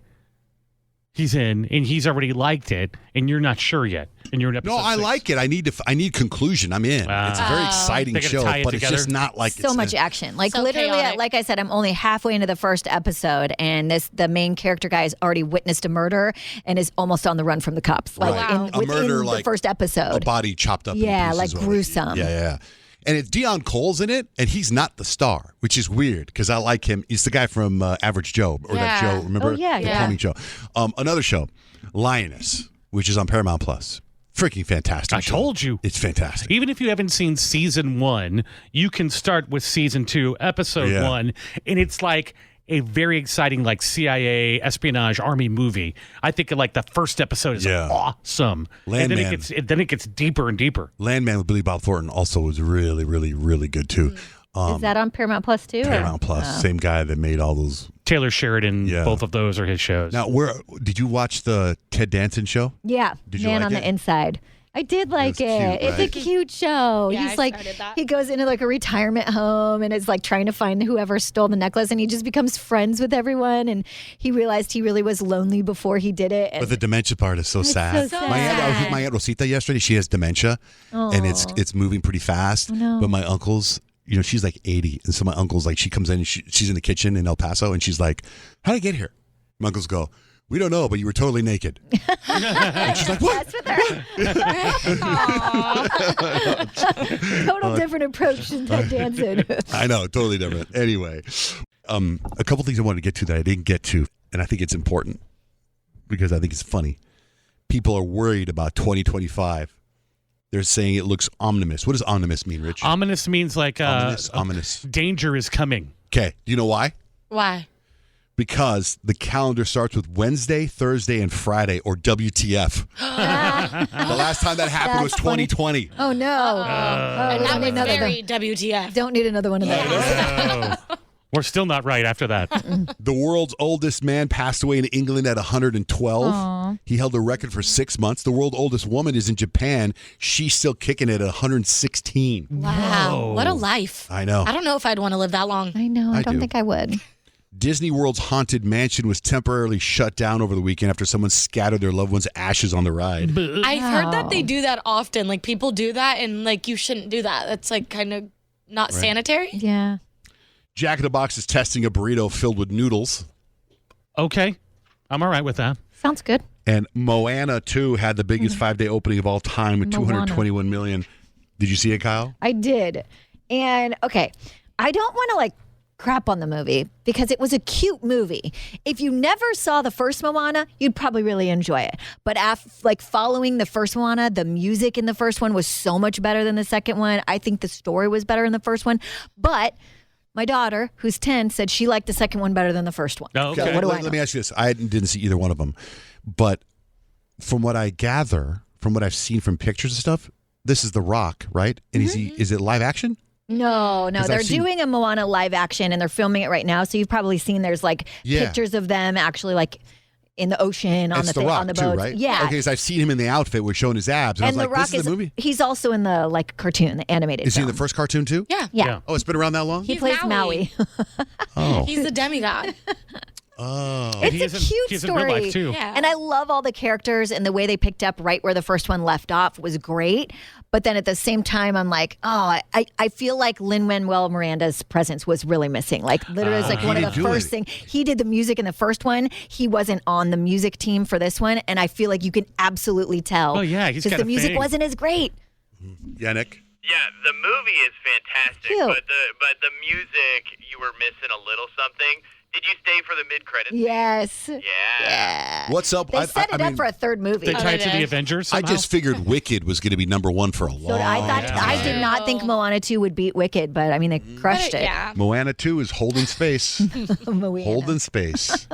he's in and he's already liked it and you're not sure yet. And you're in episode 6. I like it. I need conclusion. I'm in. It's a very exciting show, but it's just not like so much action. Like So literally, chaotic. like I said, I'm only halfway into the first episode, and the main character guy has already witnessed a murder and is almost on the run from the cops. Like within the first episode, a body chopped up. Yeah, in like pieces gruesome. Yeah. And it's Dion Cole's in it, and he's not the star, which is weird because I like him. He's the guy from Average Joe, or that show, remember? Oh, yeah, the plumbing show. Another show, Lioness, which is on Paramount Plus. Freaking fantastic. I told you. It's fantastic. Even if you haven't seen season 1, you can start with season 2, episode 1, and it's like a very exciting, like CIA espionage army movie. I think like the first episode is awesome. Landman. And then it gets deeper and deeper. Landman with Billy Bob Thornton also was really, really, really good too. Is that on Paramount Plus too? Paramount Plus, same guy that made all those. Taylor Sheridan, both of those are his shows. Now, did you watch the Ted Danson show? Yeah, Did you Man like on it? the Inside. I did like it. cute, It's a right? cute show. Yeah, He's I like, started that. he goes into like a retirement home and is like trying to find whoever stole the necklace, and he just becomes friends with everyone. And he realized he really was lonely before he did it. And But the dementia part is so sad. so I was with my Aunt Rosita yesterday. She has dementia, and it's moving pretty fast. no. But my uncle's, she's like 80, and so my uncle's like, she comes in and she's in the kitchen in El Paso, and she's like, "How did I get here?" My uncles go, "We don't know, but you were totally naked." And she's like, "What?" Total different approach than Ted Danson. I know, totally different. Anyway, a couple things I wanted to get to that I didn't get to, and I think it's important because I think it's funny. People are worried about 2025. They're saying it looks ominous. What does ominous mean, Rich? Ominous means like ominous. Danger is coming. Okay, do you know why? Why? Because the calendar starts with Wednesday, Thursday, and Friday, or WTF. The last time that happened was 2020. Oh no! And we that don't need was another very one. WTF. Don't need another one of those. We're still not right after that. The world's oldest man passed away in England at 112. Aw. He held the record for 6 months. The world's oldest woman is in Japan. She's still kicking it at 116. Wow. What a life. I know. I don't know if I'd want to live that long. I know. I don't do. think I would. Disney World's Haunted Mansion was temporarily shut down over the weekend after someone scattered their loved one's ashes on the ride. I've heard that they do that often. Like people do that, and like you shouldn't do that. That's like kind of not Right. sanitary. Yeah. Jack in the Box is testing a burrito filled with noodles. Okay. I'm all right with that. Sounds good. And Moana 2 had the biggest 5-day opening of all time with Moana. 221 million. Did you see it, Kyle? I did. And okay, I don't want to like crap on the movie because it was a cute movie. If you never saw the first Moana, you'd probably really enjoy it. But like following the first Moana, the music in the first one was so much better than the second one. I think the story was better in the first one. But My daughter, who's 10, said she liked the second one better than the first one. Oh, okay. So what do I know? Let me ask you this. I didn't see either one of them. But from what I gather, from what I've seen from pictures and stuff, this is The Rock, right? And is it live action? No, they're doing a Moana live action and they're filming it right now. So you've probably seen there's like pictures of them actually like in the ocean on it's the Rock on the too, boats. right? Yeah. Okay, because I've seen him in the outfit with showing his abs. And I was The like, Rock this is the movie? He's also in the like cartoon, the animated Is he in film. the first cartoon too? Yeah. Oh, it's been around that long? He plays Maui. Oh. He's the demigod. Oh. It's a cute story. In real life too. Yeah. And I love all the characters and the way they picked up right where the first one left off was great. But then at the same time, I'm like, I feel like Lin-Manuel Miranda's presence was really missing. Like literally, it's like one of the first things. He did the music in the first one. He wasn't on the music team for this one. And I feel like you can absolutely tell. Oh, yeah. He's because got the a music thing. wasn't as great. Yeah, Nick? Yeah, the movie is fantastic, Cute. but the music, you were missing a little something. Did you stay for the mid-credits? Yes. Yeah. What's up? They set it up for a third movie. They tied to the Avengers I somehow? just figured Wicked was going to be number one for a long So I did not think Moana 2 would beat Wicked, but I mean, they crushed it. Yeah. Moana 2 is holding space. Holding space.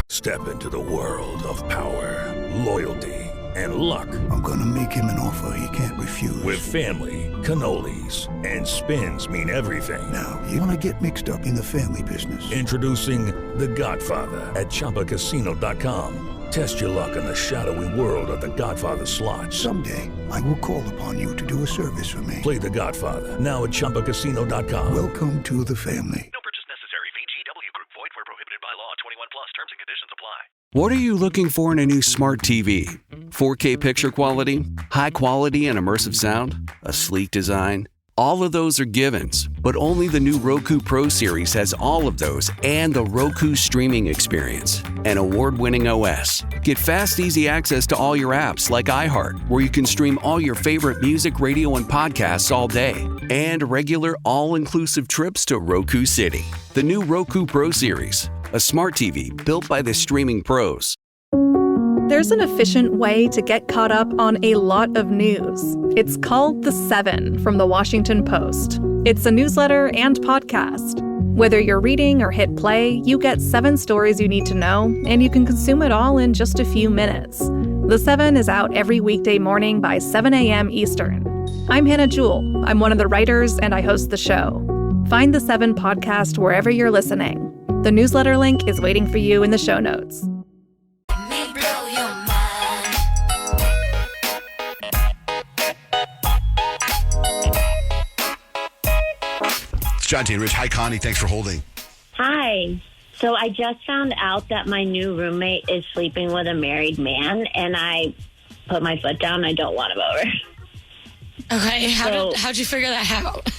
Step into the world of power, loyalty, and luck. I'm gonna make him an offer he can't refuse. With family, cannolis, and spins mean everything. Now, you wanna get mixed up in the family business. Introducing The Godfather at ChumbaCasino.com. Test your luck in the shadowy world of The Godfather slot. Someday, I will call upon you to do a service for me. Play The Godfather now at ChumbaCasino.com. Welcome to the family. No purchase necessary. VGW Group. Void where prohibited by law. 21 plus. Terms and conditions apply. What are you looking for in a new smart TV? 4K picture quality? High quality and immersive sound? A sleek design? All of those are givens, but only the new Roku Pro Series has all of those and the Roku streaming experience, an award-winning OS. Get fast, easy access to all your apps like iHeart, where you can stream all your favorite music, radio, and podcasts all day, and regular all-inclusive trips to Roku City. The new Roku Pro Series, a smart TV built by the streaming pros. There's an efficient way to get caught up on a lot of news. It's called The Seven from The Washington Post. It's a newsletter and podcast. Whether you're reading or hit play, you get 7 stories you need to know, and you can consume it all in just a few minutes. The Seven is out every weekday morning by 7 a.m. Eastern. I'm Hannah Jewell. I'm one of the writers, and I host the show. Find The Seven podcast wherever you're listening. The newsletter link is waiting for you in the show notes. It's Johnjay and Rich. Hi, Connie. Thanks for holding. Hi. So I just found out that my new roommate is sleeping with a married man, and I put my foot down. I don't want him over. Okay, how'd you figure that out?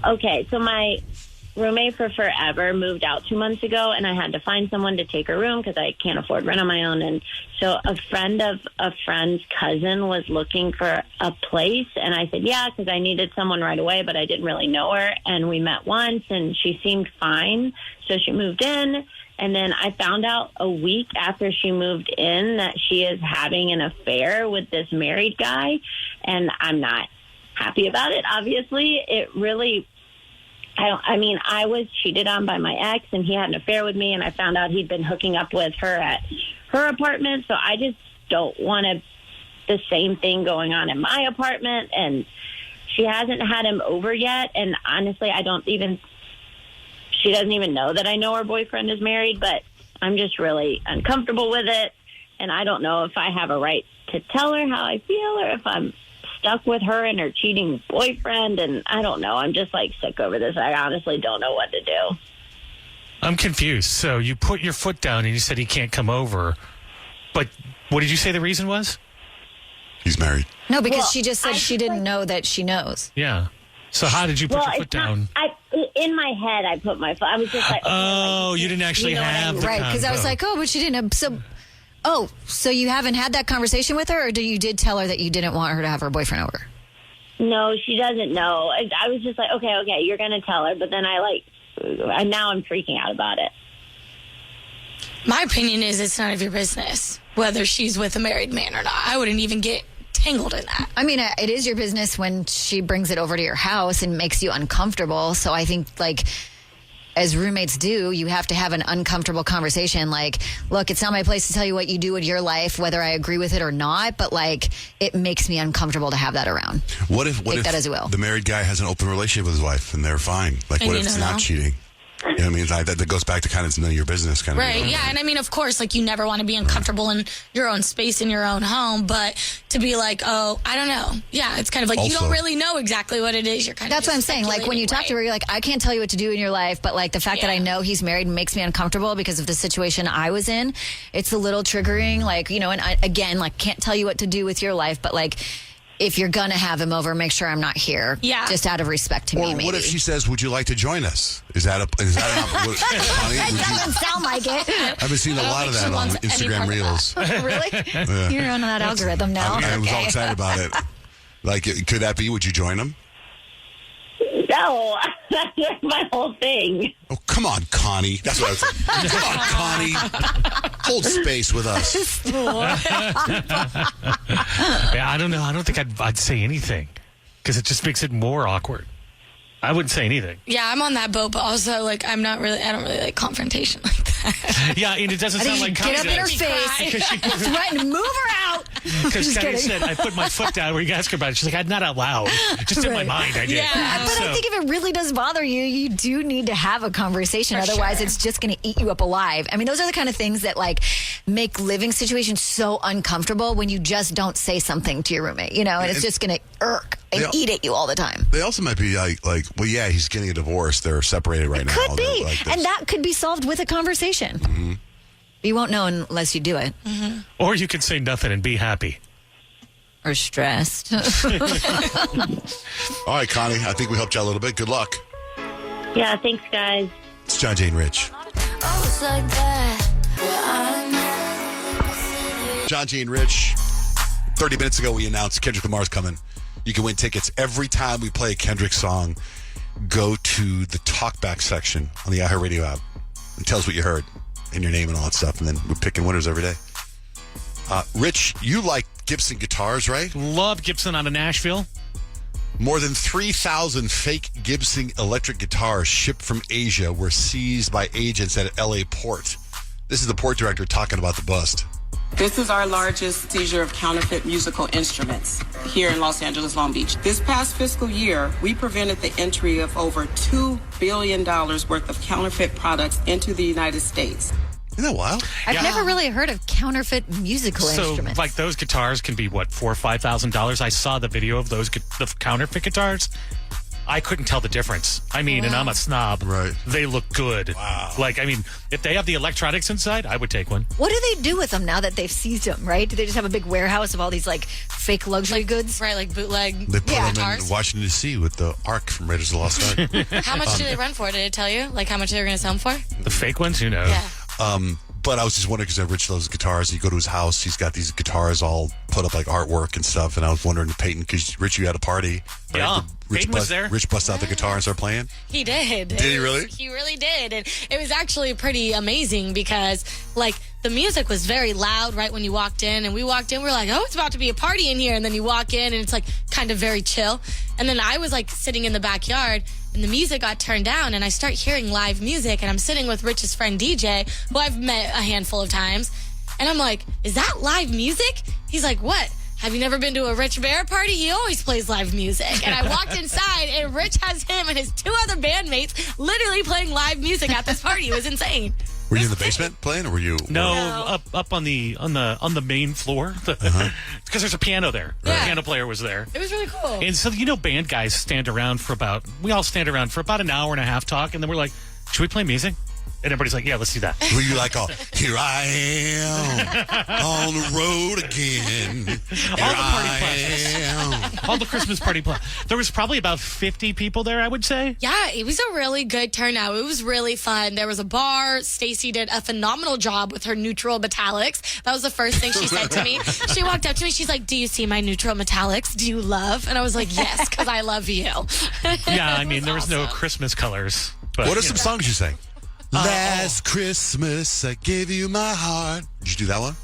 Okay, so my roommate for forever moved out 2 months ago, and I had to find someone to take her room because I can't afford rent on my own. And so a friend of a friend's cousin was looking for a place, and I said, yeah, because I needed someone right away, but I didn't really know her. And we met once, and she seemed fine, so she moved in. And then I found out a week after she moved in that she is having an affair with this married guy, and I'm not happy about it, obviously. It really... I was cheated on by my ex, and he had an affair with me, and I found out he'd been hooking up with her at her apartment, so I just don't want the same thing going on in my apartment, and she hasn't had him over yet, and honestly, she doesn't even know that I know her boyfriend is married, but I'm just really uncomfortable with it, and I don't know if I have a right to tell her how I feel, or if I'm stuck with her and her cheating boyfriend, and I don't know. I'm just sick over this. I honestly don't know what to do. I'm confused. So you put your foot down and you said he can't come over, but what did you say the reason was? He's married. No, because she just said she didn't know that she knows. Yeah. So how did you put your foot down? In my head, I put my foot. I was just like, oh, you didn't actually have the right? Because I was like, oh, but she didn't. So you haven't had that conversation with her, or you did tell her that you didn't want her to have her boyfriend over? No, she doesn't know. I was just like, okay, you're going to tell her. But then now I'm freaking out about it. My opinion is it's none of your business whether she's with a married man or not. I wouldn't even get tangled in that. I mean, it is your business when she brings it over to your house and makes you uncomfortable. So I think, as roommates do, you have to have an uncomfortable conversation. Like, look, it's not my place to tell you what you do in your life, whether I agree with it or not, but like, it makes me uncomfortable to have that around. What if that as well. the married guy has an open relationship with his wife and they're fine? Like, And what you if it's don't not know? cheating? You know what I mean? Like, that goes back to kind of none of your business kind of Right, thing. yeah. And I mean, of course, like, you never want to be uncomfortable in your own space, in your own home, but to be like, oh, I don't know. Yeah, it's kind of like you Also- don't really know exactly what it is. You're kind That's of what I'm saying. Like, when you talk to her, you're like, I can't tell you what to do in your life, but like the fact that I know he's married makes me uncomfortable because of the situation I was in. It's a little triggering. Like, you know, and I, again, like, can't tell you what to do with your life, but like, if you're going to have him over, make sure I'm not here. Yeah. Just out of respect to Or me, maybe. what if she says, would you like to join us? Is that an honey, It would you- doesn't sound like it. I've been seeing a lot of that on Instagram Reels. Really? Yeah. You're on that algorithm now. I was all Okay. excited about it. Like, could that be? Would you join him? No, that's my whole thing. Oh, come on, Connie. That's what I was saying. Come on, Connie. Hold space with us. Yeah, I don't know. I don't think I'd say anything because it just makes it more awkward. I wouldn't say anything. Yeah, I'm on that boat, but also, like, I don't really like confrontation like that. Yeah, and it doesn't I sound think like you get up in her face, threaten to move her out. Because Just Connie kidding. said, I put my foot down where you asked her about it. She's like, not out loud. Just in my Right. mind, I did. Yeah, but I think if it really does bother you, you do need to have a conversation. Otherwise, it's just going to eat you up alive. I mean, those are the kind of things that like make living situations so uncomfortable when you just don't say something to your roommate, you know, and it's just going to irk and Yeah. eat at you all the time. They also might be like, well, yeah, he's getting a divorce. They're separated right now. Could be. Like this. And that could be solved with a conversation. Mm-hmm. You won't know unless you do it. Or you can say nothing and be happy. Or stressed. All right, Connie, I think we helped you out a little bit. Good luck. Yeah, thanks, guys. It's Johnjay and Rich. Johnjay and Rich. 30 minutes ago, we announced Kendrick Lamar's coming. You can win tickets every time we play a Kendrick song. Go to the talkback section on the iHeartRadio app and tell us what you heard and your name and all that stuff. And then we're picking winners every day. Rich, you like Gibson guitars, right? Love Gibson out of Nashville. More than 3,000 fake Gibson electric guitars shipped from Asia were seized by agents at LA port. This is the port director talking about the bust. This is our largest seizure of counterfeit musical instruments here in Los Angeles, Long Beach. This past fiscal year, we prevented the entry of over $2 billion worth of counterfeit products into the United States. Isn't that wild? I've never really heard of counterfeit musical instruments. So, like, those guitars can be, what, $4,000 or $5,000? I saw the video of those the counterfeit guitars. I couldn't tell the difference. I mean, and I'm a snob. Right. They look good. Wow. Like, I mean, if they have the electronics inside, I would take one. What do they do with them now that they've seized them, right? Do they just have a big warehouse of all these, like, fake luxury goods? Right, like bootleg They put them guitars. in Washington, D.C. with the Ark from Raiders of the Lost Ark. How much do they run for? Did it tell you? Like, how much they were going to sell them for? The fake ones, who knows? Yeah. But I was just wondering, because Rich loves guitars. You go to his house, he's got these guitars all put up like artwork and stuff. And I was wondering, Peyton, because Rich, you had a party. Right? Yeah, Rich Peyton was there. Rich busted out the guitar and started playing. He did. Did he really? He really did. And it was actually pretty amazing because, like, the music was very loud right when you walked in. And we walked in, we were like, oh, it's about to be a party in here. And then you walk in and it's, like, kind of very chill. And then I was, like, sitting in the backyard and the music got turned down and I start hearing live music. And I'm sitting with Rich's friend DJ, who I've met a handful of times. And I'm like, is that live music? He's like, what? Have you never been to a Rich Berra party? He always plays live music. And I walked inside, and Rich has him and his two other bandmates literally playing live music at this party. It was insane. Were you in the basement playing, or were you? No, up on the main floor. Because there's a piano there. The piano player was there. It was really cool. And so, you know, band guys stand around for about an hour and a half talk, and then we're like, should we play music? And everybody's like, yeah, let's do that. Were you like, oh, here I am on the road again. All the party plus. All the Christmas party plus. There was probably about 50 people there, I would say. Yeah, it was a really good turnout. It was really fun. There was a bar. Stacy did a phenomenal job with her neutral metallics. That was the first thing she said to me. She walked up to me. She's like, do you see my neutral metallics? Do you love? And I was like, yes, because I love you. Yeah, I mean, there was no Christmas colors. But, What are some songs you sang? Last Christmas, I gave you my heart. Did you do that one?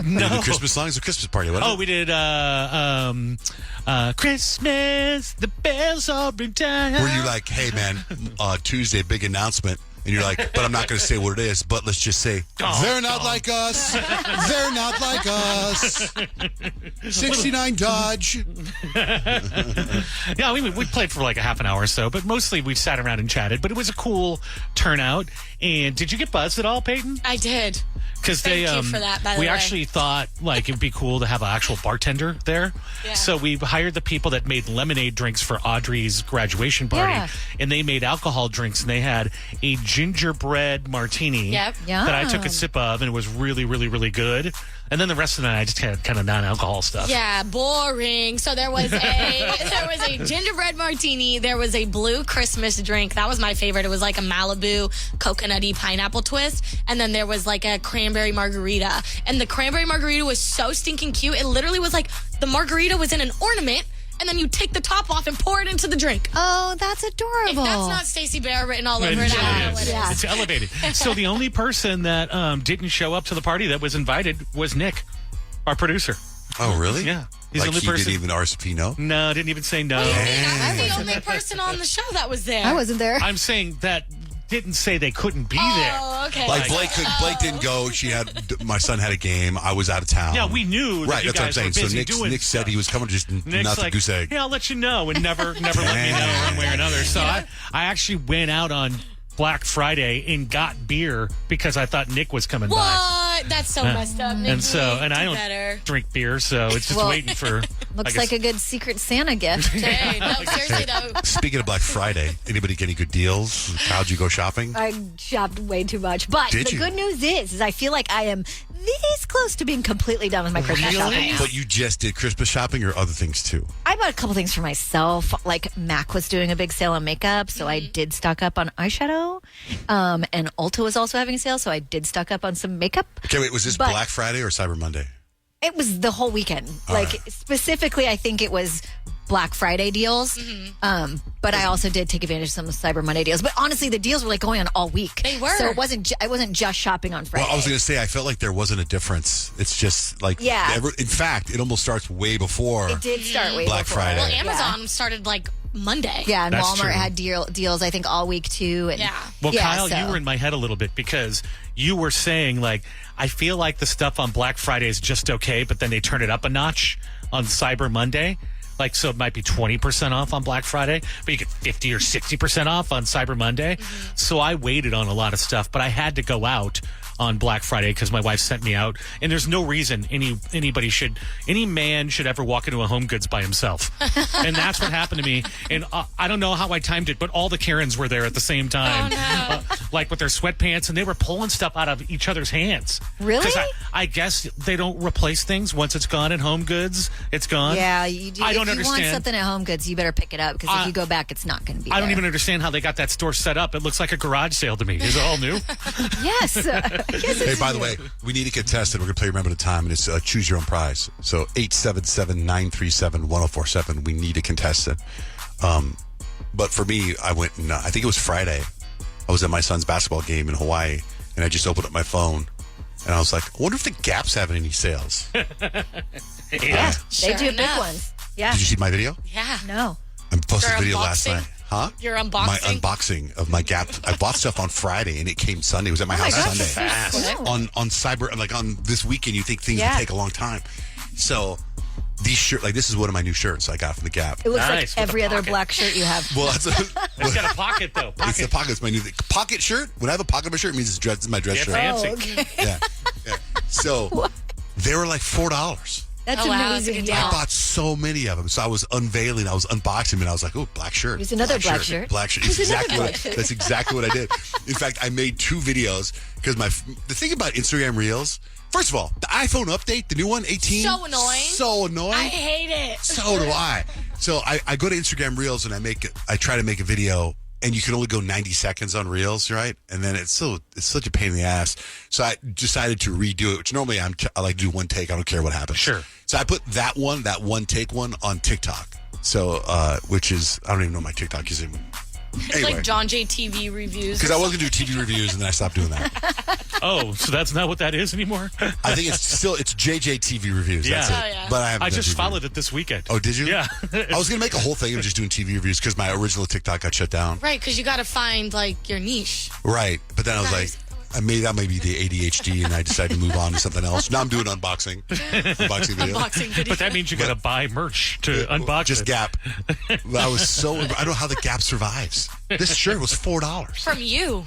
No. The Christmas songs or Christmas party? What? Oh, we did Christmas, the bells all ring down. Were you like, hey, man, Tuesday, big announcement. And you're like, but I'm not going to say what it is, but let's just say, they're not like us. They're not like us. 69 Dodge. Yeah, we played for like a half an hour or so, but mostly we sat around and chatted. But it was a cool turnout. And did you get buzzed at all, Peyton? I did. Because Thank you for that, by the we way. actually thought like it'd be cool to have an actual bartender there. Yeah. So we hired the people that made lemonade drinks for Audrey's graduation party, Yeah. and they made alcohol drinks, and they had a gingerbread martini Yep. that I took a sip of, and it was really, really, really good. And then the rest of the night, I just had kind of non-alcohol stuff. Yeah, boring. So there was a gingerbread martini. There was a blue Christmas drink. That was my favorite. It was like a Malibu coconutty pineapple twist. And then there was like a cranberry margarita. And the cranberry margarita was so stinking cute. It literally was like the margarita was in an ornament. And then you take the top off and pour it into the drink. Oh, that's adorable. If that's not Stacey Bear written all over it, I don't know what it is. It's elevated. So the only person that didn't show up to the party that was invited was Nick, our producer. Oh, really? Yeah. He's Like the only he person. didn't even RSVP no? No, didn't even say no. I'm the only person on the show that was there. I wasn't there. I'm saying that didn't say they couldn't be there. Oh, okay. Like Blake didn't go. My son had a game. I I was out of town. Yeah, we knew. Right, that that's you what I'm guys saying. were So busy doing Nick said he was coming, just Nick's not the like, goose egg. yeah, I'll let you know, and never let me know one way or another. So I actually went out on Black Friday and got beer because I thought Nick was coming by. What? That's so messed up. Nick, And so, and I don't better. drink beer, so it's just Well, waiting for. Looks like a good Secret Santa gift. Hey, no, seriously though. Speaking of Black Friday, anybody get any good deals? How'd you go shopping? I shopped way too much. But Did the you? good news is I feel like I am this close to being completely done with my Christmas shopping now. But you just did Christmas shopping or other things too? I bought a couple things for myself. Like Mac was doing a big sale on makeup, so I did stock up on eyeshadow. And Ulta was also having a sale, so I did stock up on some makeup. Okay, wait, was this But- Black Friday or Cyber Monday? It was the whole weekend. All Like right. specifically, I think it was Black Friday deals. But I also did take advantage of some of the Cyber Monday deals. But honestly, the deals were like going on all week. They were. So it wasn't. I wasn't just shopping on Friday. Well, I was going to say, I felt like there wasn't a difference. It's just like, Yeah. in fact, it almost starts way before It did start way Black before. Friday. Well, Amazon started like Monday. Yeah, and That's Walmart true. had deals, I think, all week too. And Yeah. Well, yeah, Kyle, so- you were in my head a little bit because you were saying, like, I feel like the stuff on Black Friday is just okay, but then they turn it up a notch on Cyber Monday. Like, so it might be 20% off on Black Friday, but you get 50 or 60% off on Cyber Monday. So I waited on a lot of stuff, but I had to go out on Black Friday because my wife sent me out. And there's no reason any man should ever walk into a Home Goods by himself. And that's what happened to me. And I don't know how I timed it, but all the Karens were there at the same time. Oh, no. Like with their sweatpants, and they were pulling stuff out of each other's hands. Really? 'Cause I guess they don't replace things once it's gone at Home Goods. It's gone. Yeah, you do. I don't if you want understand. something at Home Goods, you better pick it up because if you go back, it's not going to be I don't there. even understand how they got that store set up. It looks like a garage sale to me. Is it all new? Yes. Hey, by the way, we need a contestant. We're going to play Remember the Time, and it's Choose Your Own Prize. So 877-937-1047. We need a contestant. But for me, I went and I think it was Friday. I was at my son's basketball game in Hawaii, and I just opened up my phone, and I was like, I wonder if the Gap's having any sales. Yeah, Sure they do big enough. ones. Yeah. Did you see my video? Yeah. No. I posted Your a video last unboxing? night. Huh? Your My unboxing? unboxing of my Gap. I bought stuff on Friday, and it came Sunday. It was at my house gosh, Sunday. that's so quick. On Cyber, like on this weekend, you think things Yeah. would take a long time. So these shirts, like this is one of my new shirts I got from the Gap. It looks Nice, like with every a other pocket. black shirt you have. Well, that's It's got a pocket, though. it's the pocket. It's my new pocket shirt. When I have a pocket on my shirt, it means it's my dress Yeah, shirt. fancy. Oh, okay. Yeah. So they were like $4. That's Oh, wow, that's a amazing. good Yeah. I bought so many of them. So I was unveiling, I was unboxing them, and I was like, oh, black shirt. Here's another black shirt. Black shirt. Here's It's another exactly black shirt. that's exactly what I did. In fact, I made 2 videos because the thing about Instagram Reels, first of all, the iPhone update, the new one, 18. So annoying. So annoying. I hate it. So do I. So I go to Instagram Reels and I try to make a video, and you can only go 90 seconds on Reels, right? And then it's such a pain in the ass. So I decided to redo it, which normally I like to do one take. I don't care what happens. Sure. So I put that one take one on TikTok. So which is, I don't even know my TikTok is. It's Anyway. like Johnjay TV reviews. Because I was going to do TV reviews, and then I stopped doing that. Oh, so that's not what that is anymore? I think it's JJ TV reviews. That's it. Oh, yeah. But I haven't I done just TV. followed it this weekend. Oh, did you? Yeah. I was going to make a whole thing of just doing TV reviews because my original TikTok got shut down. Right, because you got to find like your niche. Right. But then I was like, maybe that may be the ADHD, and I decided to move on to something else. Now I'm doing unboxing video. Unboxing video. But that means you got to buy merch to unbox Just it. Gap. I don't know how the Gap survives. This shirt was $4. From you.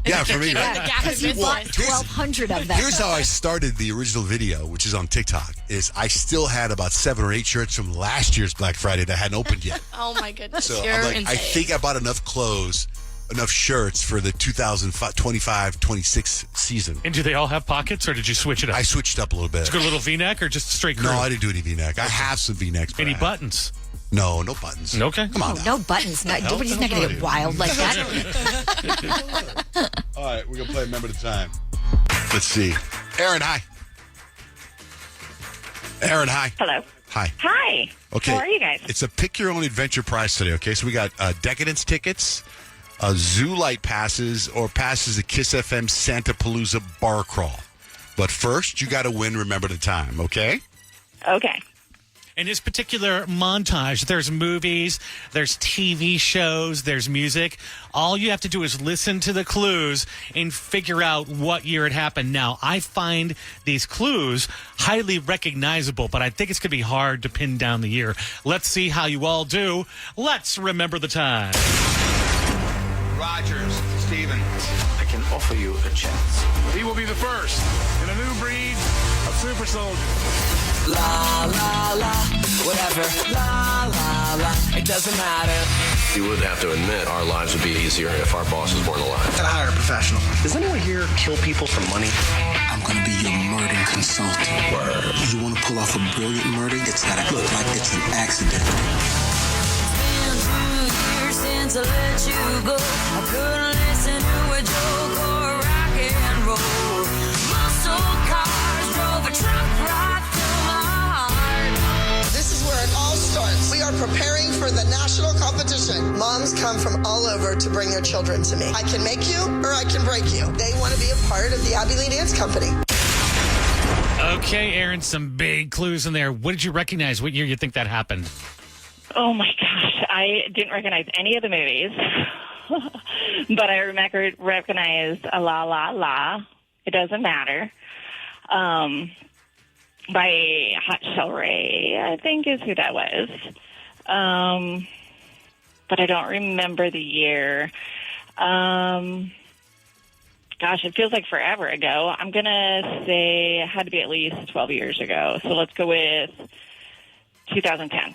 Yeah, for me, right? The Gap Because you business. bought 1,200 of them. Here's how I started the original video, which is on TikTok, is I still had about 7 or 8 shirts from last year's Black Friday that hadn't opened yet. Oh my goodness. So You're I'm like, I insane. think I bought enough clothes, enough shirts for the 2025-26 season. And do they all have pockets, or did you switch it up? I switched up a little bit. Did you go a little V-neck or just straight crew? No, I didn't do any V-neck. I have some V-necks. but Any I- buttons? No, no buttons. Okay. Come on. No buttons. Nobody's not going to get wild like that. All right, we're going to play Remember the Time. Let's see. Aaron, hi. Aaron, hi. Hello. Hi. Hi. Okay. How are you guys? It's a pick your own adventure prize today, okay? So we got Decadence tickets, Zoo Light passes, or passes to Kiss FM Santa Palooza bar crawl. But first, you got to win Remember the Time, okay? Okay. In this particular montage, there's movies, there's TV shows, there's music. All you have to do is listen to the clues and figure out what year it happened. Now, I find these clues highly recognizable, but I think it's going to be hard to pin down the year. Let's see how you all do. Let's remember the time. Rogers, Steven, I can offer you a chance. He will be the first in a new breed of super soldier. La, la, la, whatever. La, la, la, it doesn't matter. You would have to admit our lives would be easier if our bosses weren't alive. Gotta hire a professional. Does anyone here kill people for money? I'm gonna be your murder consultant. Word. You wanna pull off a brilliant murder? It's gotta look like it's an accident. It's been 2 years since I let you go. I couldn't listen to a joke or rock and roll. Muscle cars drove a truck right through my heart. This is where it all starts. We are preparing for the national competition. Moms come from all over to bring their children to me. I can make you or I can break you. They want to be a part of the Abbey Lee Dance Company. Okay, Aaron, some big clues in there. What did you recognize? What year you think that happened? Oh my gosh, I didn't recognize any of the movies, but I recognize a La La La. It doesn't matter. By Hot Shell Ray, I think is who that was. But I don't remember the year. Gosh, it feels like forever ago. I'm going to say it had to be at least 12 years ago. So let's go with 2010.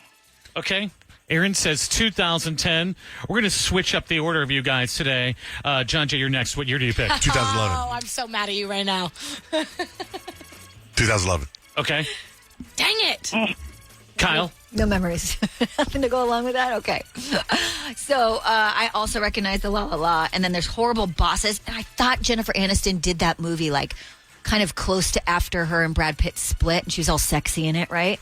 Okay. Aaron says 2010. We're going to switch up the order of you guys today. Johnjay, you're next. What year do you pick? 2011. Oh, I'm so mad at you right now. 2011. Okay. Dang it. Kyle? No memories. Nothing to go along with that? Okay. So I also recognize the La La La, and then there's Horrible Bosses. And I thought Jennifer Aniston did that movie like kind of close to after her and Brad Pitt split, and she was all sexy in it, right?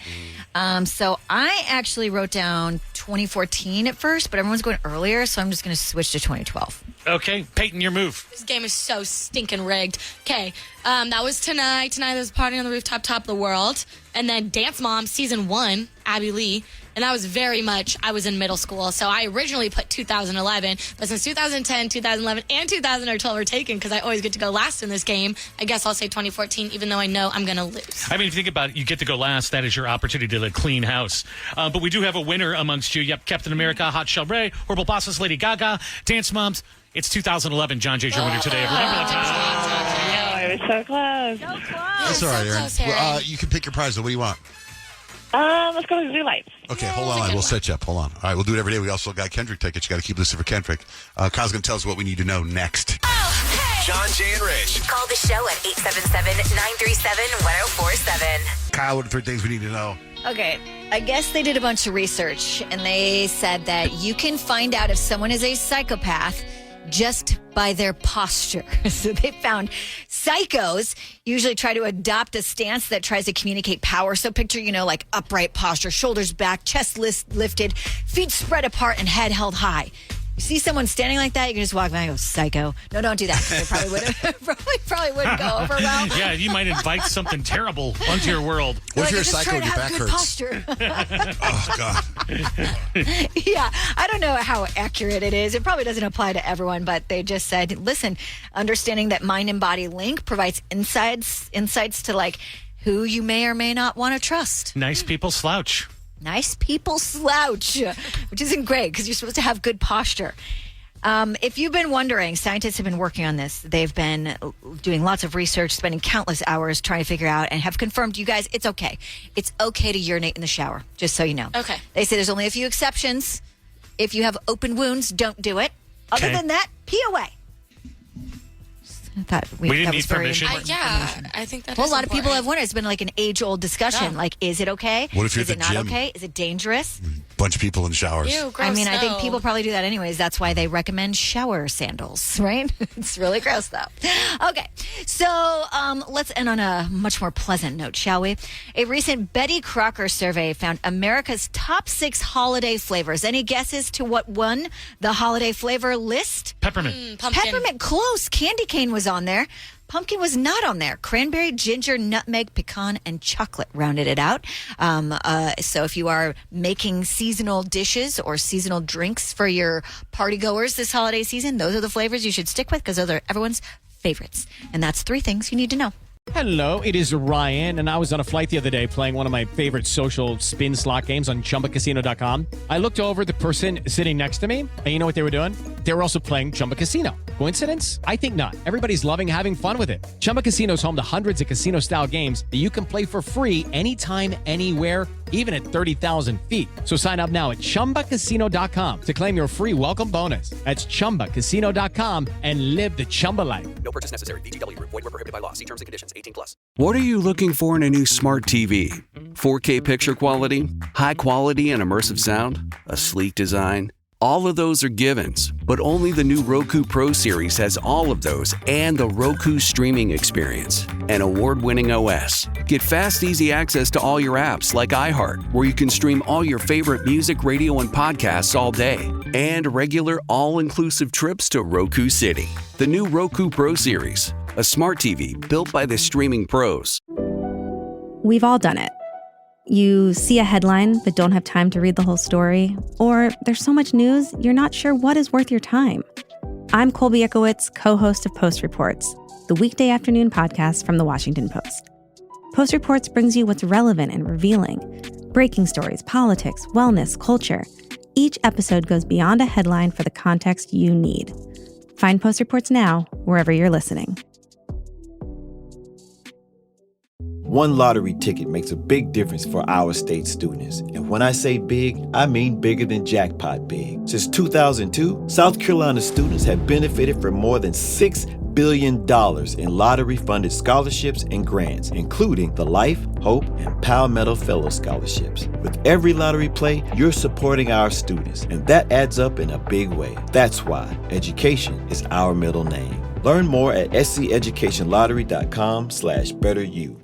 So I actually wrote down 2014 at first, but everyone's going earlier, so I'm just going to switch to 2012. Okay. Peyton, your move. This game is so stinking rigged. Okay, that was tonight. Tonight there's a party on the rooftop, top of the world. And then Dance Mom, season 1, Abby Lee. And that was very much, I was in middle school. So I originally put 2011. But since 2010, 2011, and 2012 are taken, because I always get to go last in this game, I guess I'll say 2014, even though I know I'm going to lose. I mean, if you think about it, you get to go last. That is your opportunity to clean house. But we do have a winner amongst you. Yep, Captain America, Hot Shell Ray, Horrible Bosses, Lady Gaga, Dance Moms. It's 2011. Johnjay's your winner today. Remember the time. I was so close. That's all right, Aaron. Well, you can pick your prize. What do you want? Let's go with Zoo Lights. Okay, hold on. We'll set you up. Hold on. All right, we'll do it every day. We also got Kendrick tickets. You got to keep listening for Kendrick. Kyle's going to tell us what we need to know next. Johnjay and Rich. Call the show at 877-937-1047. Kyle, what are the 3 things we need to know? Okay, I guess they did a bunch of research, and they said that you can find out if someone is a psychopath just by their posture. So they found psychos usually try to adopt a stance that tries to communicate power. So picture, like upright posture, shoulders back, chest lifted, feet spread apart, and head held high. You see someone standing like that, you can just walk by and go, psycho. No, don't do that. They probably wouldn't go over well. Yeah, you might invite something terrible onto your world. What if you're a psycho and your back hurts? Posture. Oh, God. Yeah, I don't know how accurate it is. It probably doesn't apply to everyone, but they just said, listen, understanding that mind and body link provides insights to like who you may or may not want to trust. Nice people slouch. Nice people slouch, which isn't great because you're supposed to have good posture. If you've been wondering, scientists have been working on this. They've been doing lots of research, spending countless hours trying to figure out, and have confirmed, you guys, it's okay. It's okay to urinate in the shower, just so you know. Okay. They say there's only a few exceptions. If you have open wounds, don't do it. Other Okay. than that, pee away. I thought We didn't that need was very permission. important Yeah, information. I think that Well, is a lot of people important. have wondered. It's been like an age-old discussion. Yeah. Like, is it okay? What if you're is at it the not gym? okay? Is it dangerous? Bunch of people in showers. Ew, gross, I mean, I think no. people probably do that anyways. That's why they recommend shower sandals, right? It's really gross, though. Okay, so let's end on a much more pleasant note, shall we? A recent Betty Crocker survey found America's top 6 holiday flavors. Any guesses to what won the holiday flavor list? Peppermint. Pumpkin. Peppermint, close. Candy cane was on there. Pumpkin was not on there. Cranberry, ginger, nutmeg, pecan, and chocolate rounded it out. So if you are making seasonal dishes or seasonal drinks for your party goers this holiday season, those are the flavors you should stick with because those are everyone's favorites. And that's 3 things you need to know. Hello, it is Ryan, and I was on a flight the other day playing one of my favorite social spin slot games on ChumbaCasino.com. I looked over at the person sitting next to me, and you know what they were doing? They were also playing Chumba Casino. Coincidence? I think not. Everybody's loving having fun with it. Chumba Casino is home to hundreds of casino-style games that you can play for free anytime, anywhere, even at 30,000 feet. So sign up now at ChumbaCasino.com to claim your free welcome bonus. That's ChumbaCasino.com and live the Chumba life. No purchase necessary. VGW. Void where prohibited by law. See terms and conditions. 18+. What are you looking for in a new smart TV? 4K picture quality? High quality and immersive sound? A sleek design? All of those are givens, but only the new Roku Pro Series has all of those and the Roku streaming experience, an award-winning OS. Get fast, easy access to all your apps like iHeart, where you can stream all your favorite music, radio, and podcasts all day, and regular all-inclusive trips to Roku City. The new Roku Pro Series, a smart TV built by the streaming pros. We've all done it. You see a headline but don't have time to read the whole story, or there's so much news you're not sure what is worth your time. I'm Colby Ekowitz, co-host of Post Reports, the weekday afternoon podcast from The Washington Post. Post Reports brings you what's relevant and revealing. Breaking stories, politics, wellness, culture. Each episode goes beyond a headline for the context you need. Find Post Reports now, wherever you're listening. One lottery ticket makes a big difference for our state students. And when I say big, I mean bigger than jackpot big. Since 2002, South Carolina students have benefited from more than $6 billion in lottery-funded scholarships and grants, including the Life, Hope, and Palmetto Fellow Scholarships. With every lottery play, you're supporting our students, and that adds up in a big way. That's why education is our middle name. Learn more at sceducationlottery.com/betteryou.